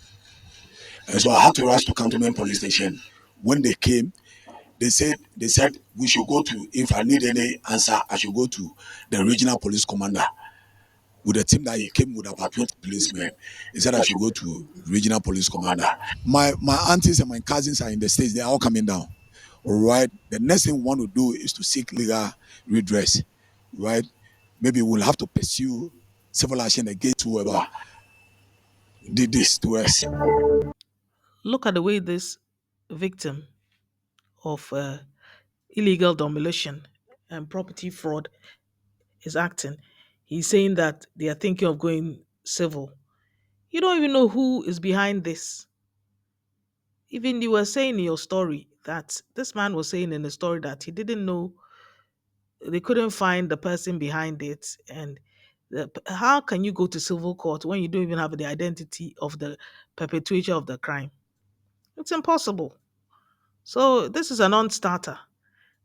And so I had to rush to Cantonment Police Station. When they came, they said we should go to, if I need any answer, I should go to the regional police commander. With the team that he came with about 20 policemen, he said I should go to regional police commander. My aunties and my cousins are in the States. They are all coming down. All right. The next thing we want to do is to seek legal redress. Right. Maybe we'll have to pursue civil action against whoever did this to us. Look at the way this victim of illegal demolition and property fraud is acting. He's saying that they are thinking of going civil. You don't even know who is behind this. Even you were saying in your story that this man was saying in the story that he didn't know, they couldn't find the person behind it. And how can you go to civil court when you don't even have the identity of the perpetrator of the crime? It's impossible. So this is a non-starter.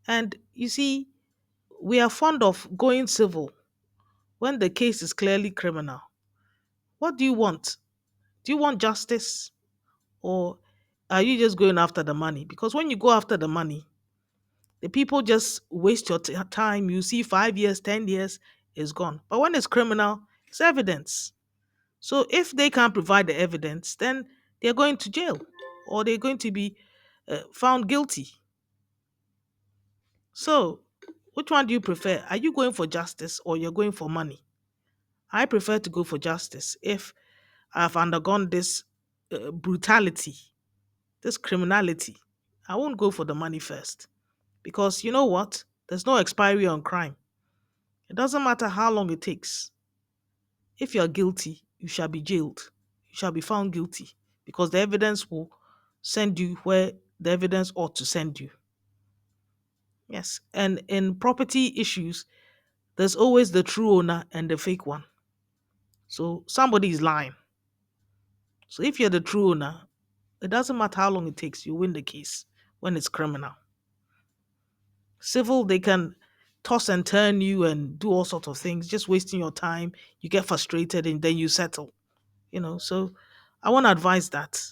And you see, we are fond of going civil when the case is clearly criminal. What do you want? Do you want justice, or are you just going after the money? Because when you go after the money, the people just waste your time. You see 5 years, 10 years is gone. But when it's criminal, it's evidence. So if they can't provide the evidence, then they're going to jail or they're going to be found guilty. So which one do you prefer? Are you going for justice or you're going for money? I prefer to go for justice if I've undergone this brutality, this criminality. I won't go for the money first because you know what? There's no expiry on crime. It doesn't matter how long it takes. If you're guilty, you shall be jailed. You shall be found guilty because the evidence will send you where the evidence ought to send you. Yes. And in property issues, there's always the true owner and the fake one. So somebody is lying. So if you're the true owner, it doesn't matter how long it takes, you win the case when it's criminal. Civil, they can toss and turn you and do all sorts of things, just wasting your time. You get frustrated and then you settle. So I want to advise that.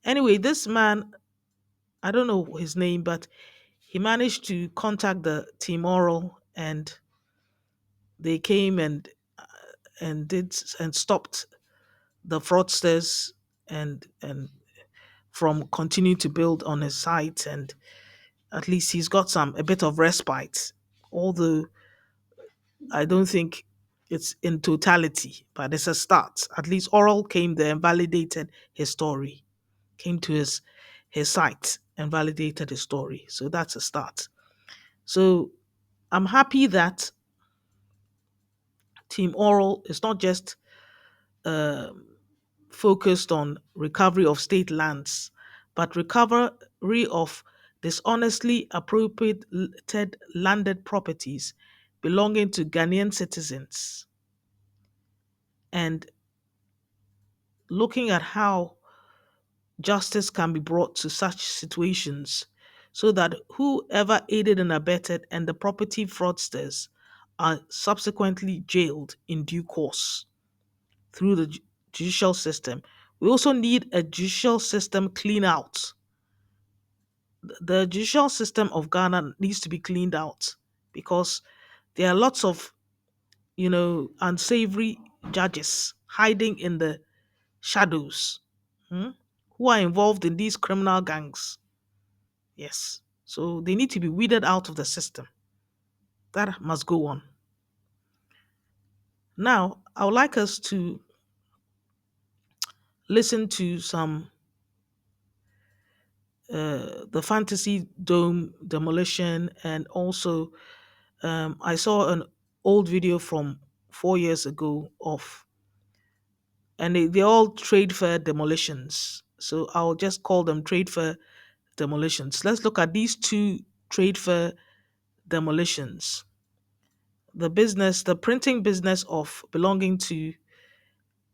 Anyway, this man, I don't know his name, but he managed to contact the team oral and they came and did and stopped the fraudsters and from continuing to build on his site, and at least he's got some a bit of respite, although I don't think it's in totality, but it's a start. At least Oral came there and validated his story, came to his site and validated his story. So that's a start. So I'm happy that Team Oral is not just focused on recovery of state lands, but recovery of dishonestly appropriated landed properties belonging to Ghanaian citizens, and looking at how justice can be brought to such situations so that whoever aided and abetted and the property fraudsters are subsequently jailed in due course through the judicial system. We also need a judicial system clean out. The judicial system of Ghana needs to be cleaned out because there are lots of unsavory judges hiding in the shadows, hmm, who are involved in these criminal gangs. Yes. So they need to be weeded out of the system. That must go on. Now, I would like us to listen to some the fantasy dome demolition, and also I saw an old video from 4 years ago of, and they're all trade fair demolitions. So I'll just call them trade fair demolitions. Let's look at these two trade fair demolitions. The printing business of belonging to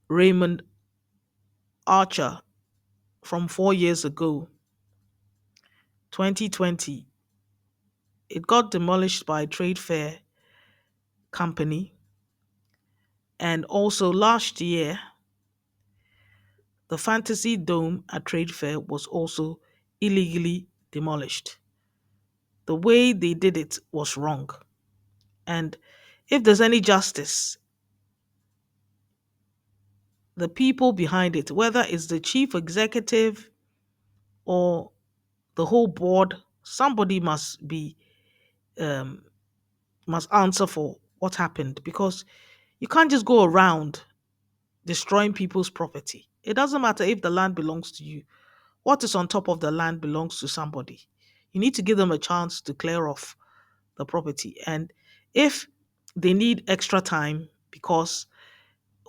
Raymond Archer from 4 years ago, 2020. It got demolished by a trade fair company. And also last year, the Fantasy Dome at Trade Fair was also illegally demolished. The way they did it was wrong. And if there's any justice, the people behind it, whether it's the chief executive or the whole board, somebody um, must answer for what happened, because you can't just go around destroying people's property. It doesn't matter if the land belongs to you. What is on top of the land belongs to somebody. You need to give them a chance to clear off the property. And if they need extra time because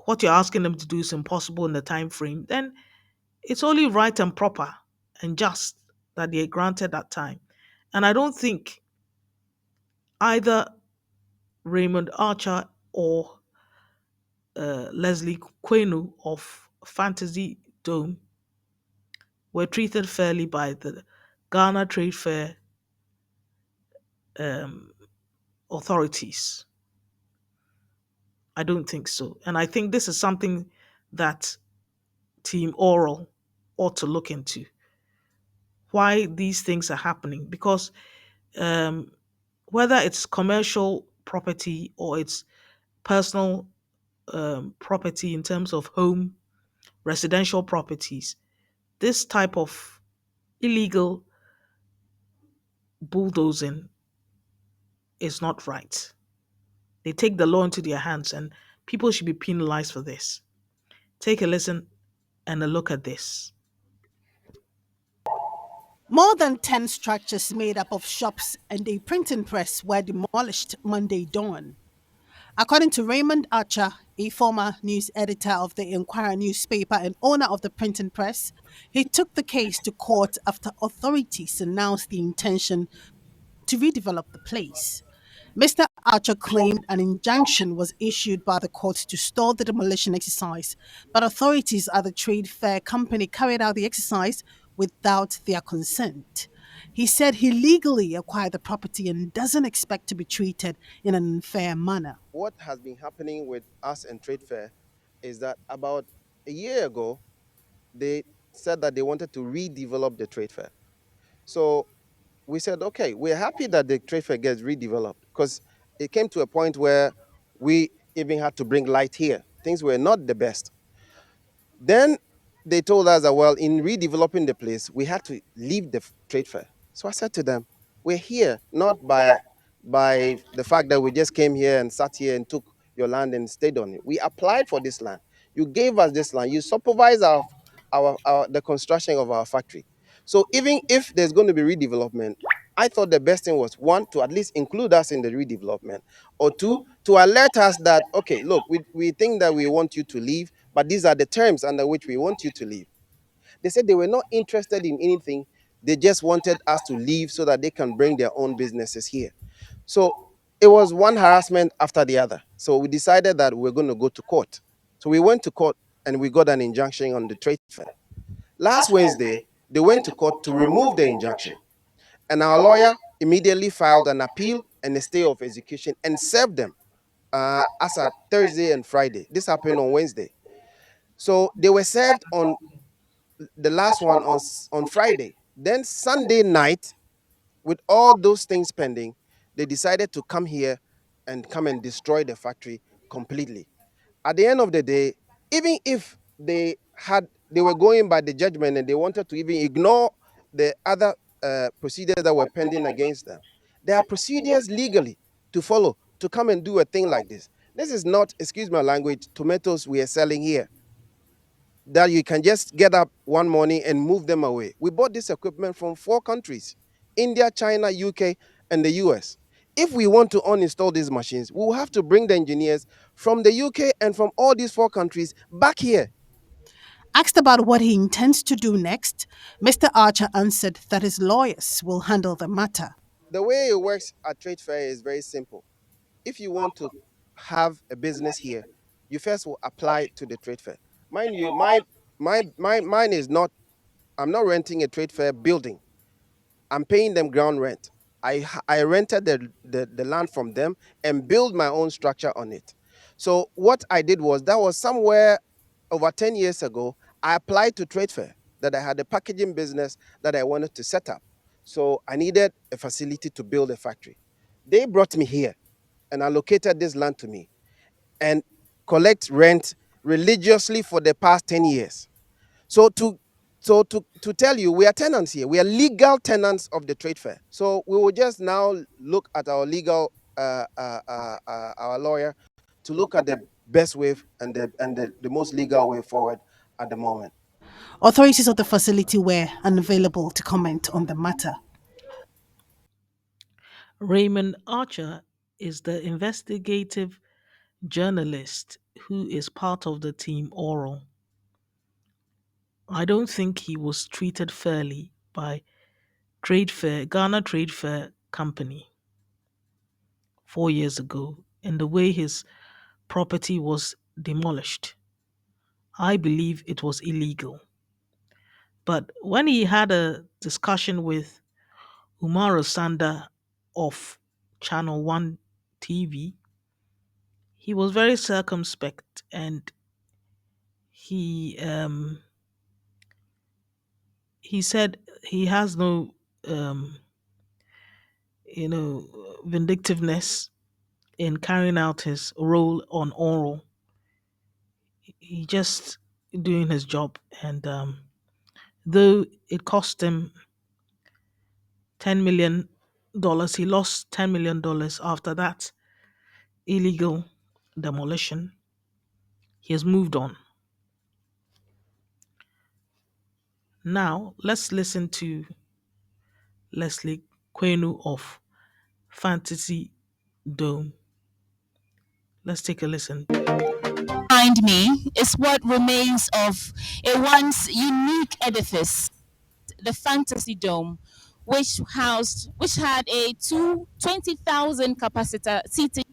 what you're asking them to do is impossible in the time frame, then it's only right and proper and just that they are granted that time. And I don't think either Raymond Archer or Leslie Quenu of Fantasy Dome were treated fairly by the Ghana Trade Fair um, authorities. I don't think so. And I think this is something that Team Oral ought to look into, why these things are happening. Because um, whether it's commercial property or it's personal property in terms of home, residential properties, this type of illegal bulldozing is not right. They take the law into their hands, and people should be penalized for this. Take a listen and a look at this. More than 10 structures made up of shops and a printing press were demolished Monday dawn. According to Raymond Archer, a former news editor of the Inquirer newspaper and owner of the printing press, he took the case to court after authorities announced the intention to redevelop the place. Mr. Archer claimed an injunction was issued by the court to stall the demolition exercise, but authorities at the trade fair company carried out the exercise without their consent. He said he legally acquired the property and doesn't expect to be treated in an unfair manner. What has been happening with us and trade fair is that about a year ago, they said that they wanted to redevelop the trade fair. So we said, okay, we're happy that the trade fair gets redeveloped, because it came to a point where we even had to bring light here. Things were not the best. Then they told us that, well, in redeveloping the place, we had to leave the trade fair. So I said to them, we're here not by the fact that we just came here and sat here and took your land and stayed on it. We applied for this land. You gave us this land. You supervise our the construction of our factory. So even if there's going to be redevelopment, I thought the best thing was, one, to at least include us in the redevelopment, or two, to alert us that, okay, look, we think that we want you to leave, but these are the terms under which we want you to leave. They said they were not interested in anything. They just wanted us to leave so that they can bring their own businesses here. So it was one harassment after the other. So we decided that we're going to go to court. So we went to court and we got an injunction on the trade fair. Last Wednesday, they went to court to remove the injunction. And our lawyer immediately filed an appeal and a stay of execution and served them as at Thursday and Friday. This happened on Wednesday. So they were served on the last one on Friday. Then Sunday night, with all those things pending, they decided to come here and come and destroy the factory, completely. At the end of the day, even if they were going by the judgment and they wanted to even ignore the other procedures that were pending against them, there are procedures legally to follow to come and do a thing like this. This is not, excuse my language, tomatoes we are selling here that you can just get up one morning and move them away. We bought this equipment from 4 countries: India, China, UK, and the US. If we want to uninstall these machines, we will have to bring the engineers from the UK and from all these 4 countries back here. Asked about what he intends to do next, Mr. Archer answered that his lawyers will handle the matter. The way it works at trade fair is very simple. If you want to have a business here, you first will apply to the trade fair. Mind you, mine is not, I'm not renting a trade fair building. I'm paying them ground rent. I rented the land from them and build my own structure on it. So what I did was, that was somewhere over 10 years ago, I applied to trade fair that I had a packaging business that I wanted to set up. So I needed a facility to build a factory. They brought me here and allocated this land to me and collect rent religiously for the past 10 years. So to tell you, we are tenants here. We are legal tenants of the trade fair. So we will just now look at our legal our lawyer to look at the best way and the most legal way forward at the moment. Authorities of the facility were unavailable to comment on the matter. Raymond Archer is the investigative journalist who is part of the team O.R.A.L. I don't think he was treated fairly by Ghana Trade Fair Company 4 years ago in the way his property was demolished. I believe it was illegal. But when he had a discussion with Umar Sanda of Channel 1 TV, he was very circumspect and he he said he has no um, vindictiveness in carrying out his role on oral. He just doing his job, and though it cost him $10 million, he lost $10 million after that illegal demolition. He has moved on. Now let's listen to Leslie Kwenu of Fantasy Dome. Let's take a listen. Behind me is what remains of a once unique edifice, the Fantasy Dome, which had a 20,000 capacitor seating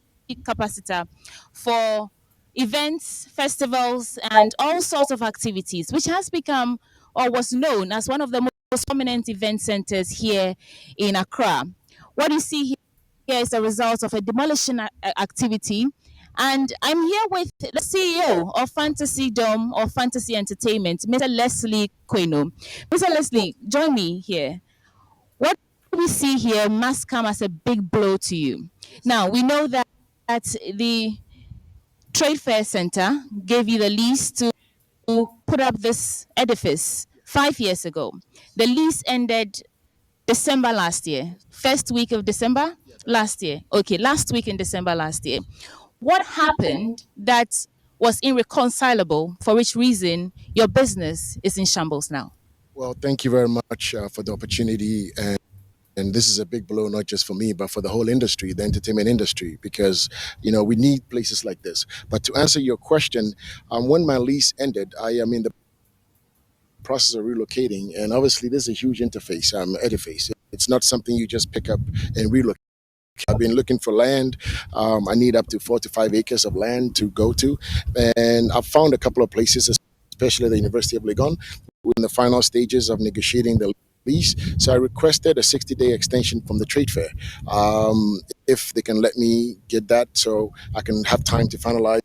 capacitor for events, festivals, and all sorts of activities, which has become or was known as one of the most prominent event centers here in Accra. What you see here is the result of a demolition activity. And I'm here with the CEO of Fantasy Dome or Fantasy Entertainment, Mr. Leslie Queno. Mr. Leslie, join me here. What we see here must come as a big blow to you. Now, we know that the Trade Fair Center gave you the lease to put up this edifice 5 years ago. The lease ended December last year, first week of December last year. Okay, last week in December last year. What happened that was irreconcilable, for which reason your business is in shambles now? Well, thank you very much for the opportunity. And this is a big blow, not just for me, but for the whole industry, the entertainment industry, because, we need places like this. But to answer your question, when my lease ended, I am in the process of relocating. And obviously, this is a huge edifice. It's not something you just pick up and relocate. I've been looking for land. I need up to 4 to 5 acres of land to go to. And I've found a couple of places, especially the University of Legon. We're in the final stages of negotiating the lease. So I requested a 60-day extension from the trade fair. If they can let me get that so I can have time to finalize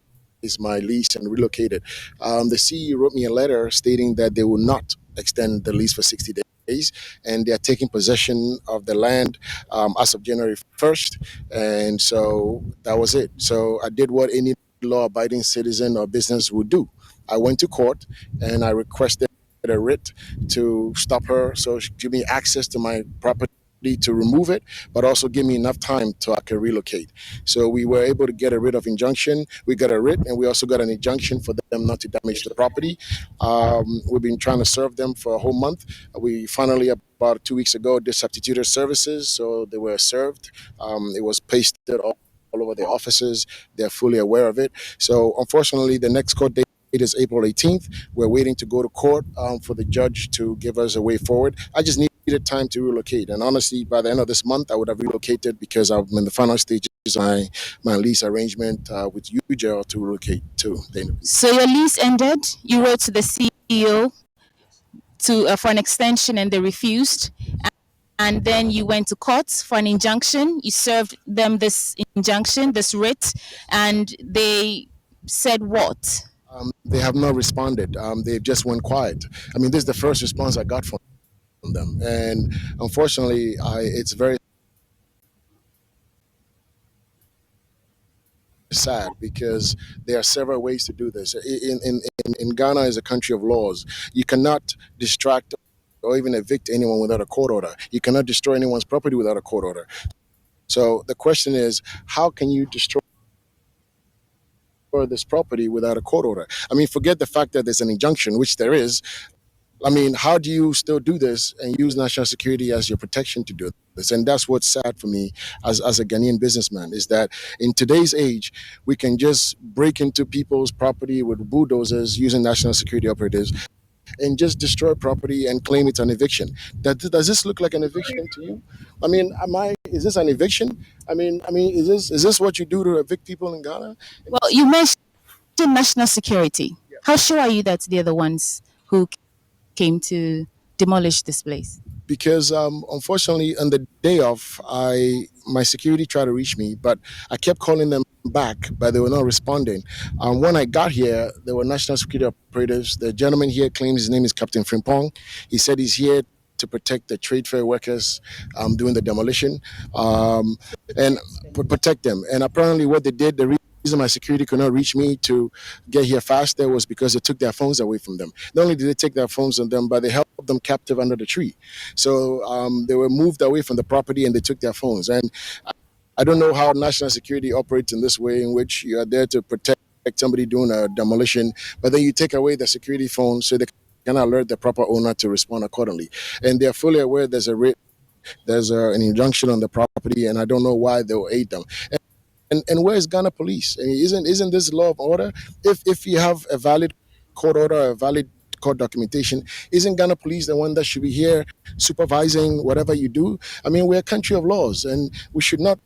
my lease and relocate it. The CEO wrote me a letter stating that they will not extend the lease for 60 days and they are taking possession of the land as of January 1st. And so that was it. So I did what any law abiding citizen or business would do. I went to court and I requested a writ to stop her so she give me access to my property to remove it, but also give me enough time so I can relocate. So we were able to get a writ of injunction. We got a writ, and we also got an injunction for them not to damage the property. We've been trying to serve them for a whole month. We finally, about 2 weeks ago, did substituted services, so they were served. It was pasted all over their offices. They're fully aware of it. So unfortunately, the next court date is April 18th. We're waiting to go to court for the judge to give us a way forward. I just needed time to relocate. And honestly, by the end of this month, I would have relocated because I'm in the final stages of my lease arrangement with UJL to relocate to the So your lease ended. You wrote to the CEO to for an extension, and they refused. And then you went to court for an injunction. You served them this injunction, this writ, and they said what? They have not responded. They just went quiet. I mean, this is the first response I got from them. And unfortunately, it's very sad because there are several ways to do this. In Ghana is a country of laws. You cannot distract or even evict anyone without a court order. You cannot destroy anyone's property without a court order. So the question is, how can you destroy this property without a court order? I mean, forget the fact that there's an injunction, which there is. I mean, how do you still do this and use national security as your protection to do this? And that's what's sad for me as a Ghanaian businessman is that in today's age, we can just break into people's property with bulldozers using national security operatives and just destroy property and claim it's an eviction. Does this look like an eviction to you? I mean, is this an eviction? Is this what you do to evict people in Ghana? Well, you mentioned national security. How sure are you that they're the ones who came to demolish this place? Because unfortunately on the day off my security tried to reach me, but I kept calling them back, but they were not responding. When I got here, there were national security operatives. The gentleman here claims his name is Captain Frimpong. He said he's here to protect the trade fair workers doing the demolition and protect them. And apparently what they did, the reason my security could not reach me to get here faster was because they took their phones away from them. Not only did they take their phones from them, but they held them captive under the tree. So they were moved away from the property and they took their phones. And I don't know how national security operates in this way, in which you are there to protect somebody doing a demolition, but then you take away the security phone so they can alert the proper owner to respond accordingly. And they're fully aware there's an injunction on the property, and I don't know why they'll aid them. And where is Ghana police? I mean, isn't this law of order? If you have a valid court order, a valid court documentation, isn't Ghana police the one that should be here supervising whatever you do? I mean, we're a country of laws, and we should not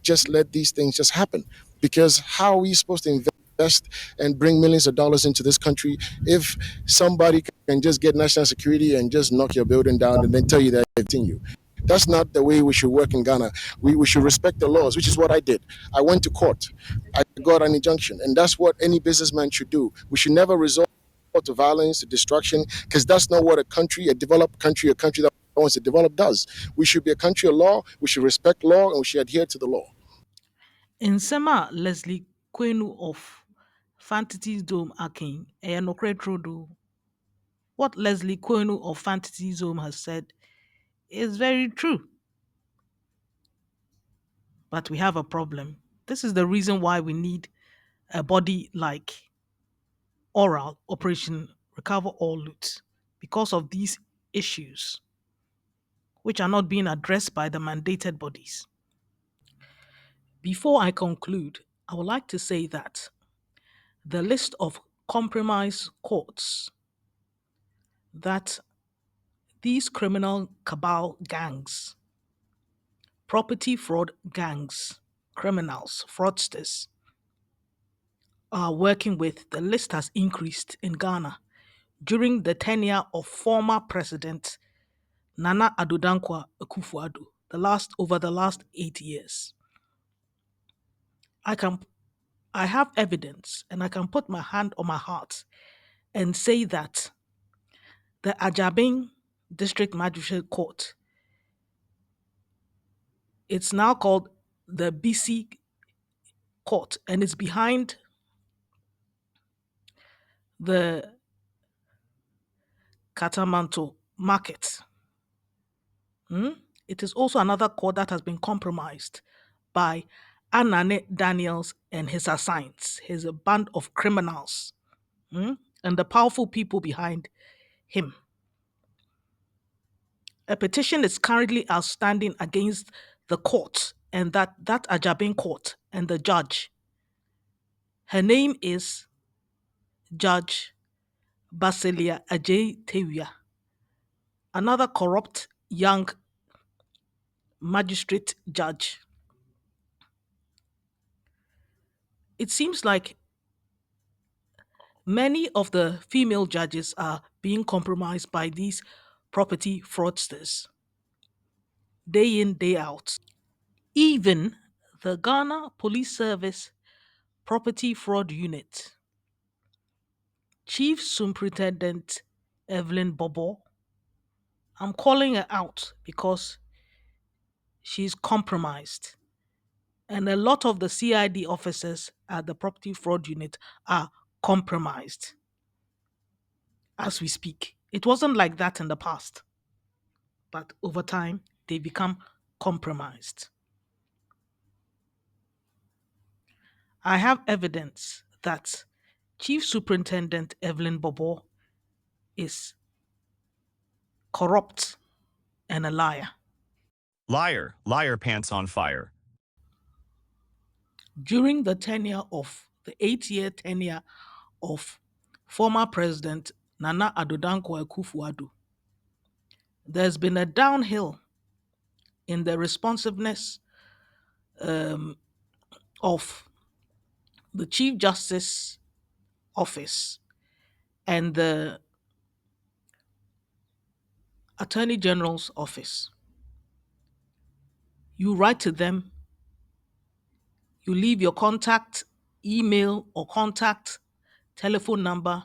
just let these things just happen. Because how are we supposed to invest and bring millions of dollars into this country if somebody can just get national security and just knock your building down and then tell you that they continue? That's not the way we should work in Ghana. We should respect the laws, which is what I did. I went to court. I got an injunction, and that's what any businessman should do. We should never resort to violence, to destruction, because that's not what a developed country, a country that wants to develop does. We should be a country of law. We should respect law, and we should adhere to the law. In Sema Leslie Kwenu of Fantasy Dome Akin, Trodo, what Leslie Kwenu of Fantasy Dome has said is very true. But we have a problem. This is the reason why we need a body like O.R.A.L, Operation Recover All Loot, because of these issues, which are not being addressed by the mandated bodies. Before I conclude, I would like to say that the list of compromise courts that these criminal cabal gangs, property fraud gangs, criminals, fraudsters are working with, the list has increased in Ghana during the tenure of former President Nana Addo Dankwa Akufo-Addo, over the last 8 years. I have evidence and I can put my hand on my heart and say that the Ajabin District Magistrate Court, it's now called the BC Court, and it's behind the Katamanto market. Hmm? It is also another court that has been compromised by Anane Daniels and his assigns, his band of criminals, hmm, and the powerful people behind him. A petition is currently outstanding against the court and that Ajabin court and the judge. Her name is Judge Basilia Ajay Tewia, another corrupt young magistrate judge. It seems like many of the female judges are being compromised by these property fraudsters day in, day out. Even the Ghana Police Service Property Fraud Unit, Chief Superintendent Evelyn Bobo, I'm calling her out because she's compromised. And a lot of the CID officers at the Property Fraud Unit are compromised as we speak. It wasn't like that in the past, but over time, they become compromised. I have evidence that Chief Superintendent Evelyn Bobo is corrupt and a liar. Liar, liar pants on fire. During the 8-year tenure of former President Nana Addo Dankwa Akufo-Addo, there's been a downhill in the responsiveness of the Chief Justice Office and the Attorney General's Office. You write to them, you leave your contact email or contact telephone number,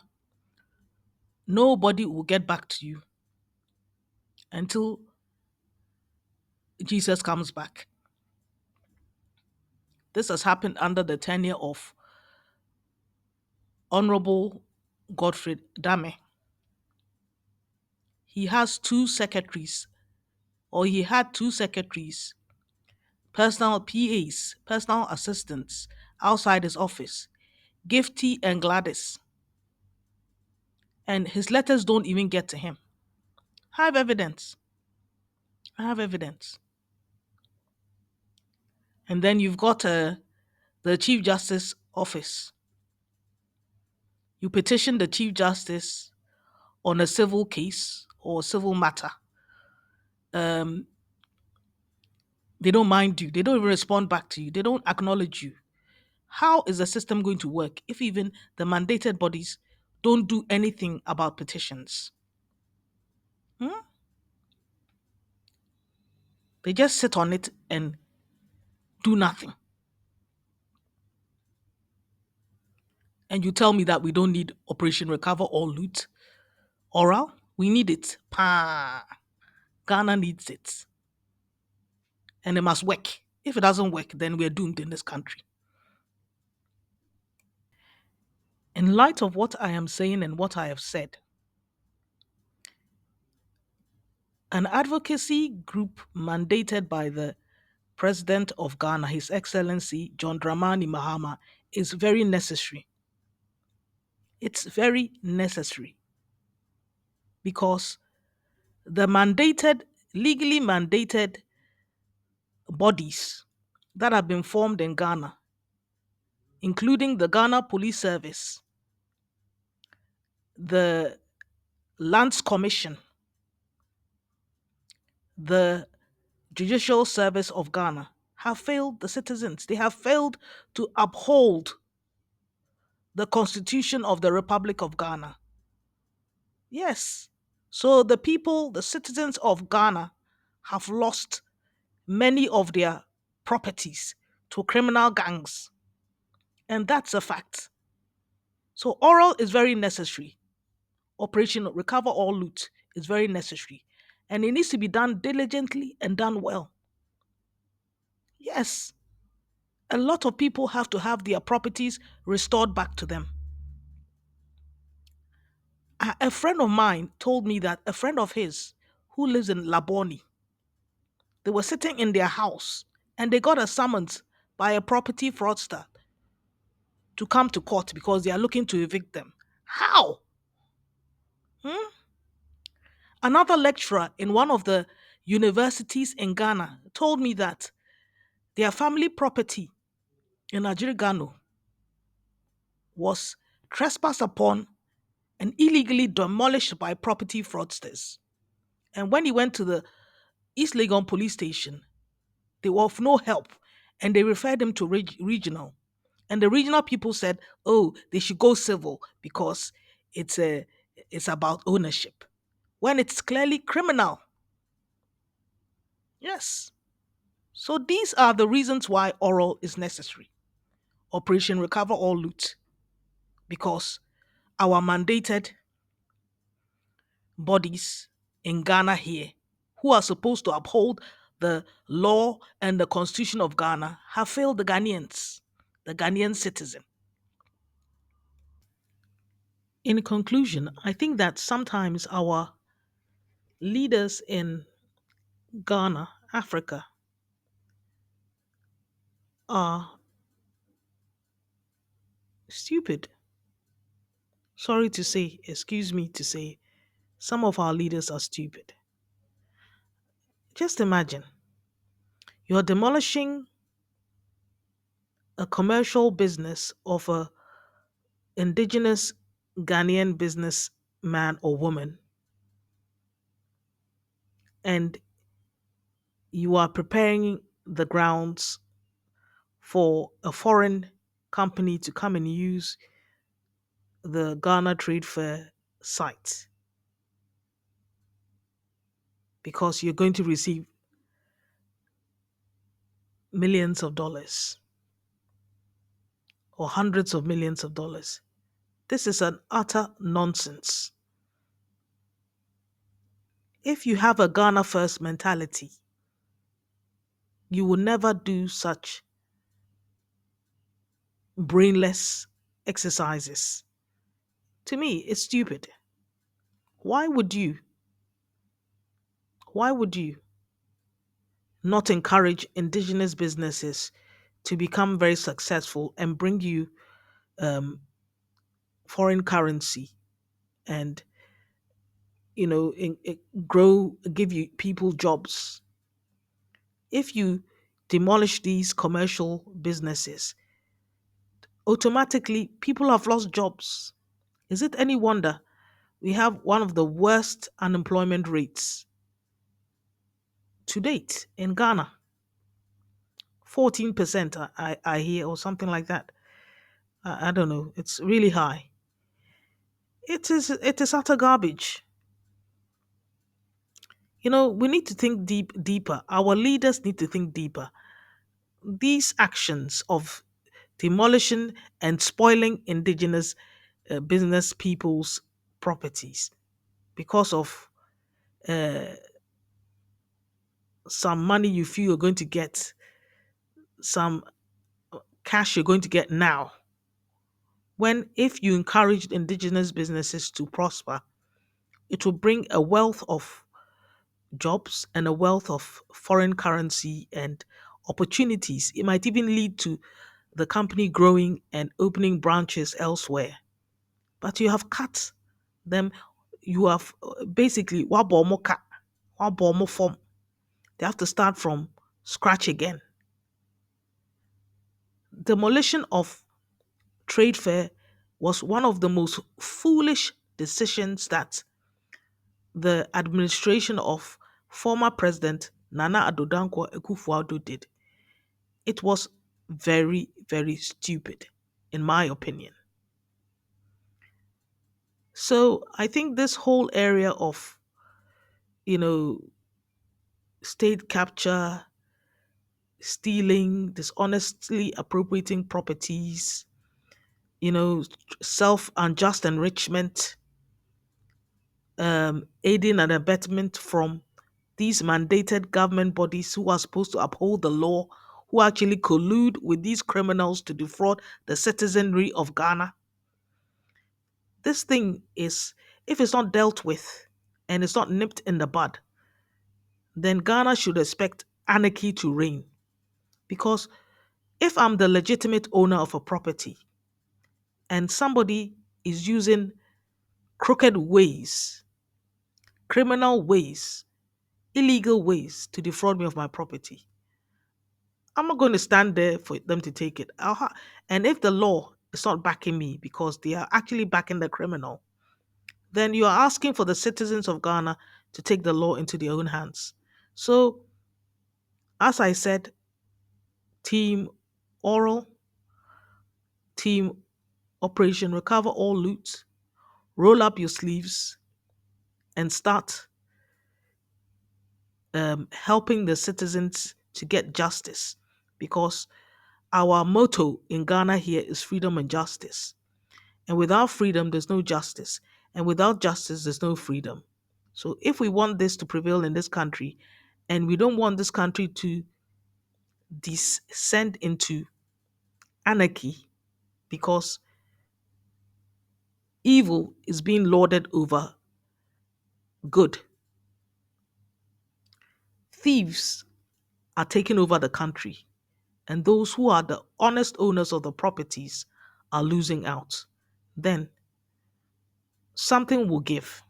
nobody will get back to you until Jesus comes back. This has happened under the tenure of Honorable Godfrey Dame. He has two secretaries, or he had two secretaries, personal PAs, personal assistants outside his office, Gifty and Gladys. And his letters don't even get to him. I have evidence. I have evidence. And then you've got the Chief Justice Office. You petition the Chief Justice on a civil case or civil matter. They don't mind you. They don't even respond back to you. They don't acknowledge you. How is the system going to work if even the mandated bodies don't do anything about petitions? Hmm? They just sit on it and do nothing. And you tell me that we don't need Operation Recover or Loot? O.R.A.L? We need it. Pa. Ghana needs it. And it must work. If it doesn't work, then we're doomed in this country. In light of what I am saying and what I have said, an advocacy group mandated by the President of Ghana, His Excellency John Dramani Mahama, is very necessary. It's very necessary because the legally mandated bodies that have been formed in Ghana, including the Ghana Police Service, the Lands Commission, the Judicial Service of Ghana, have failed the citizens. They have failed to uphold the Constitution of the Republic of Ghana. Yes. So the people, the citizens of Ghana, have lost many of their properties to criminal gangs. And that's a fact. So oral is very necessary. Operation Recover or Loot is very necessary. And it needs to be done diligently and done well. Yes. A lot of people have to have their properties restored back to them. A friend of mine told me that a friend of his who lives in Laboni, they were sitting in their house and they got a summons by a property fraudster to come to court because they are looking to evict them. How? Hmm? Another lecturer in one of the universities in Ghana told me that their family property in Ajirigano was trespassed upon and illegally demolished by property fraudsters. And when he went to the East Legon police station, they were of no help and they referred him to regional. And the regional people said, oh, they should go civil because it's a it's about ownership. When it's clearly criminal. Yes. So these are the reasons why oral is necessary. Operation Recover All Loot. Because our mandated bodies in Ghana here, who are supposed to uphold the law and the constitution of Ghana, have failed the Ghanaian citizen. In conclusion, I think that sometimes our leaders in Ghana, Africa, are stupid. Sorry to say, excuse me to say, some of our leaders are stupid. Just imagine you're demolishing a commercial business of a indigenous Ghanaian businessman or woman, and you are preparing the grounds for a foreign company to come and use the Ghana Trade Fair site because you're going to receive millions of dollars or hundreds of millions of dollars. This is an utter nonsense. If you have a Ghana first mentality, you will never do such brainless exercises. To me, it's stupid. Why would you? Why would you not encourage indigenous businesses to become very successful and bring you um, foreign currency and grow, give you people jobs? If you demolish these commercial businesses, automatically people have lost jobs. Is it any wonder we have one of the worst unemployment rates to date in Ghana? 14%, I hear, or something like that. I don't know. It's really high. It is utter garbage. We need to think deeper. Our leaders need to think deeper. These actions of demolishing and spoiling indigenous business people's properties because of uh, some money you feel you're going to get, some cash you're going to get now. When if you encourage indigenous businesses to prosper, it will bring a wealth of jobs and a wealth of foreign currency and opportunities. It might even lead to the company growing and opening branches elsewhere. But you have cut them. You have basically wabomoka, form. They have to start from scratch again. Demolition of trade fair was one of the most foolish decisions that the administration of former President Nana Addo Dankwa Akufo-Addo did. It was very, very stupid, in my opinion. So I think this whole area of, you know, state capture, stealing, dishonestly appropriating properties, self unjust enrichment, aiding and abetment from these mandated government bodies who are supposed to uphold the law, who actually collude with these criminals to defraud the citizenry of Ghana. This thing if it's not dealt with and it's not nipped in the bud, then Ghana should expect anarchy to reign. Because if I'm the legitimate owner of a property and somebody is using crooked ways, criminal ways, illegal ways to defraud me of my property, I'm not going to stand there for them to take it. And if the law is not backing me because they are actually backing the criminal, then you are asking for the citizens of Ghana to take the law into their own hands. So, as I said, Team Oral, Team Operation Recover All Loot, roll up your sleeves and start helping the citizens to get justice, because our motto in Ghana here is freedom and justice. And without freedom, there's no justice. And without justice, there's no freedom. So if we want this to prevail in this country, and we don't want this country to descend into anarchy because evil is being lorded over good, thieves are taking over the country, and those who are the honest owners of the properties are losing out, then something will give.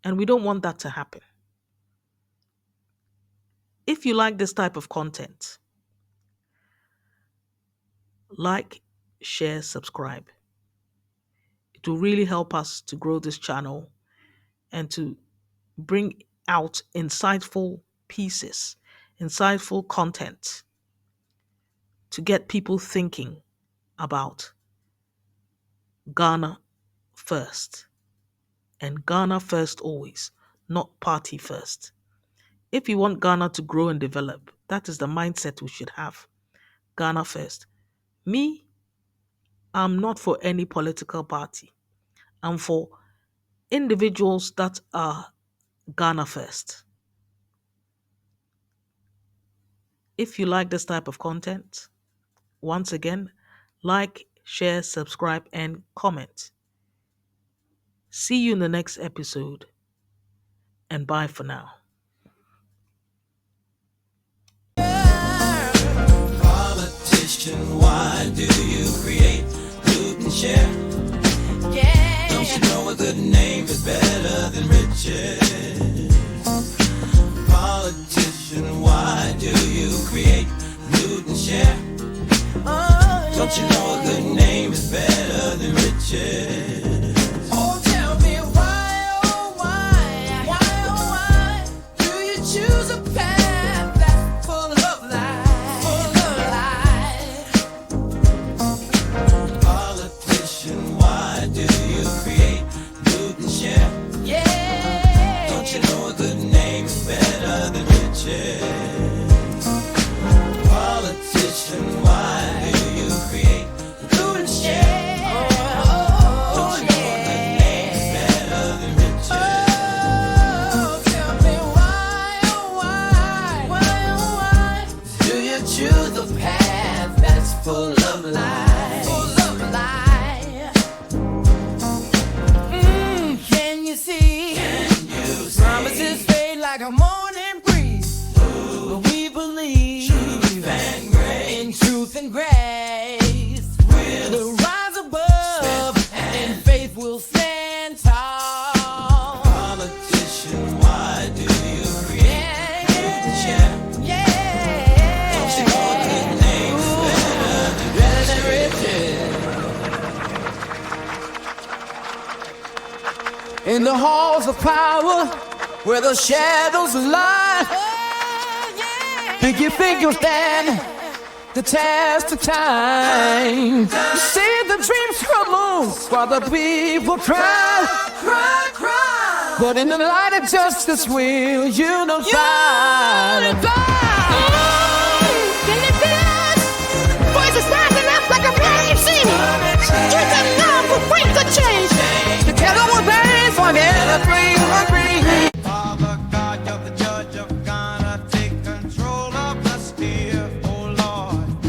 And we don't want that to happen. If you like this type of content, like, share, subscribe. It will really help us to grow this channel and to bring out insightful pieces, insightful content to get people thinking about Ghana first. And Ghana first always, not party first. If you want Ghana to grow and develop, that is the mindset we should have. Ghana first. Me, I'm not for any political party. I'm for individuals that are Ghana first. If you like this type of content, once again, like, share, subscribe, and comment. See you in the next episode, and bye for now. Politician, why do you create, loot, and share? Yeah. Don't you know a good name is better than riches? Politician, why do you create, loot, and share? Oh, don't you know a good name is better than riches? Oh, tell me why, oh why do you choose a path that's full of lies, Politician, why do you create, loot, and share? Yeah. Don't you know a good name is better than riches? Politician, why do you create, loot, and share? Don't you know a good name is better than riches? Oh, tell me why, why do you choose the path that's full of lies? Can you see? Promises fade like a morning breeze. But we believe in truth and grace. We'll rise above and faith will stand tall. Politician, why do you create, loot, and share? Yeah. Don't you know a good name is better than riches? In the halls of power, where the shadows lie, think you you'll stand the test of time? You see the dreams crumble while the people cry. But in the light of justice, will unify? Can you feel us? Voices rising up like a flame, see me.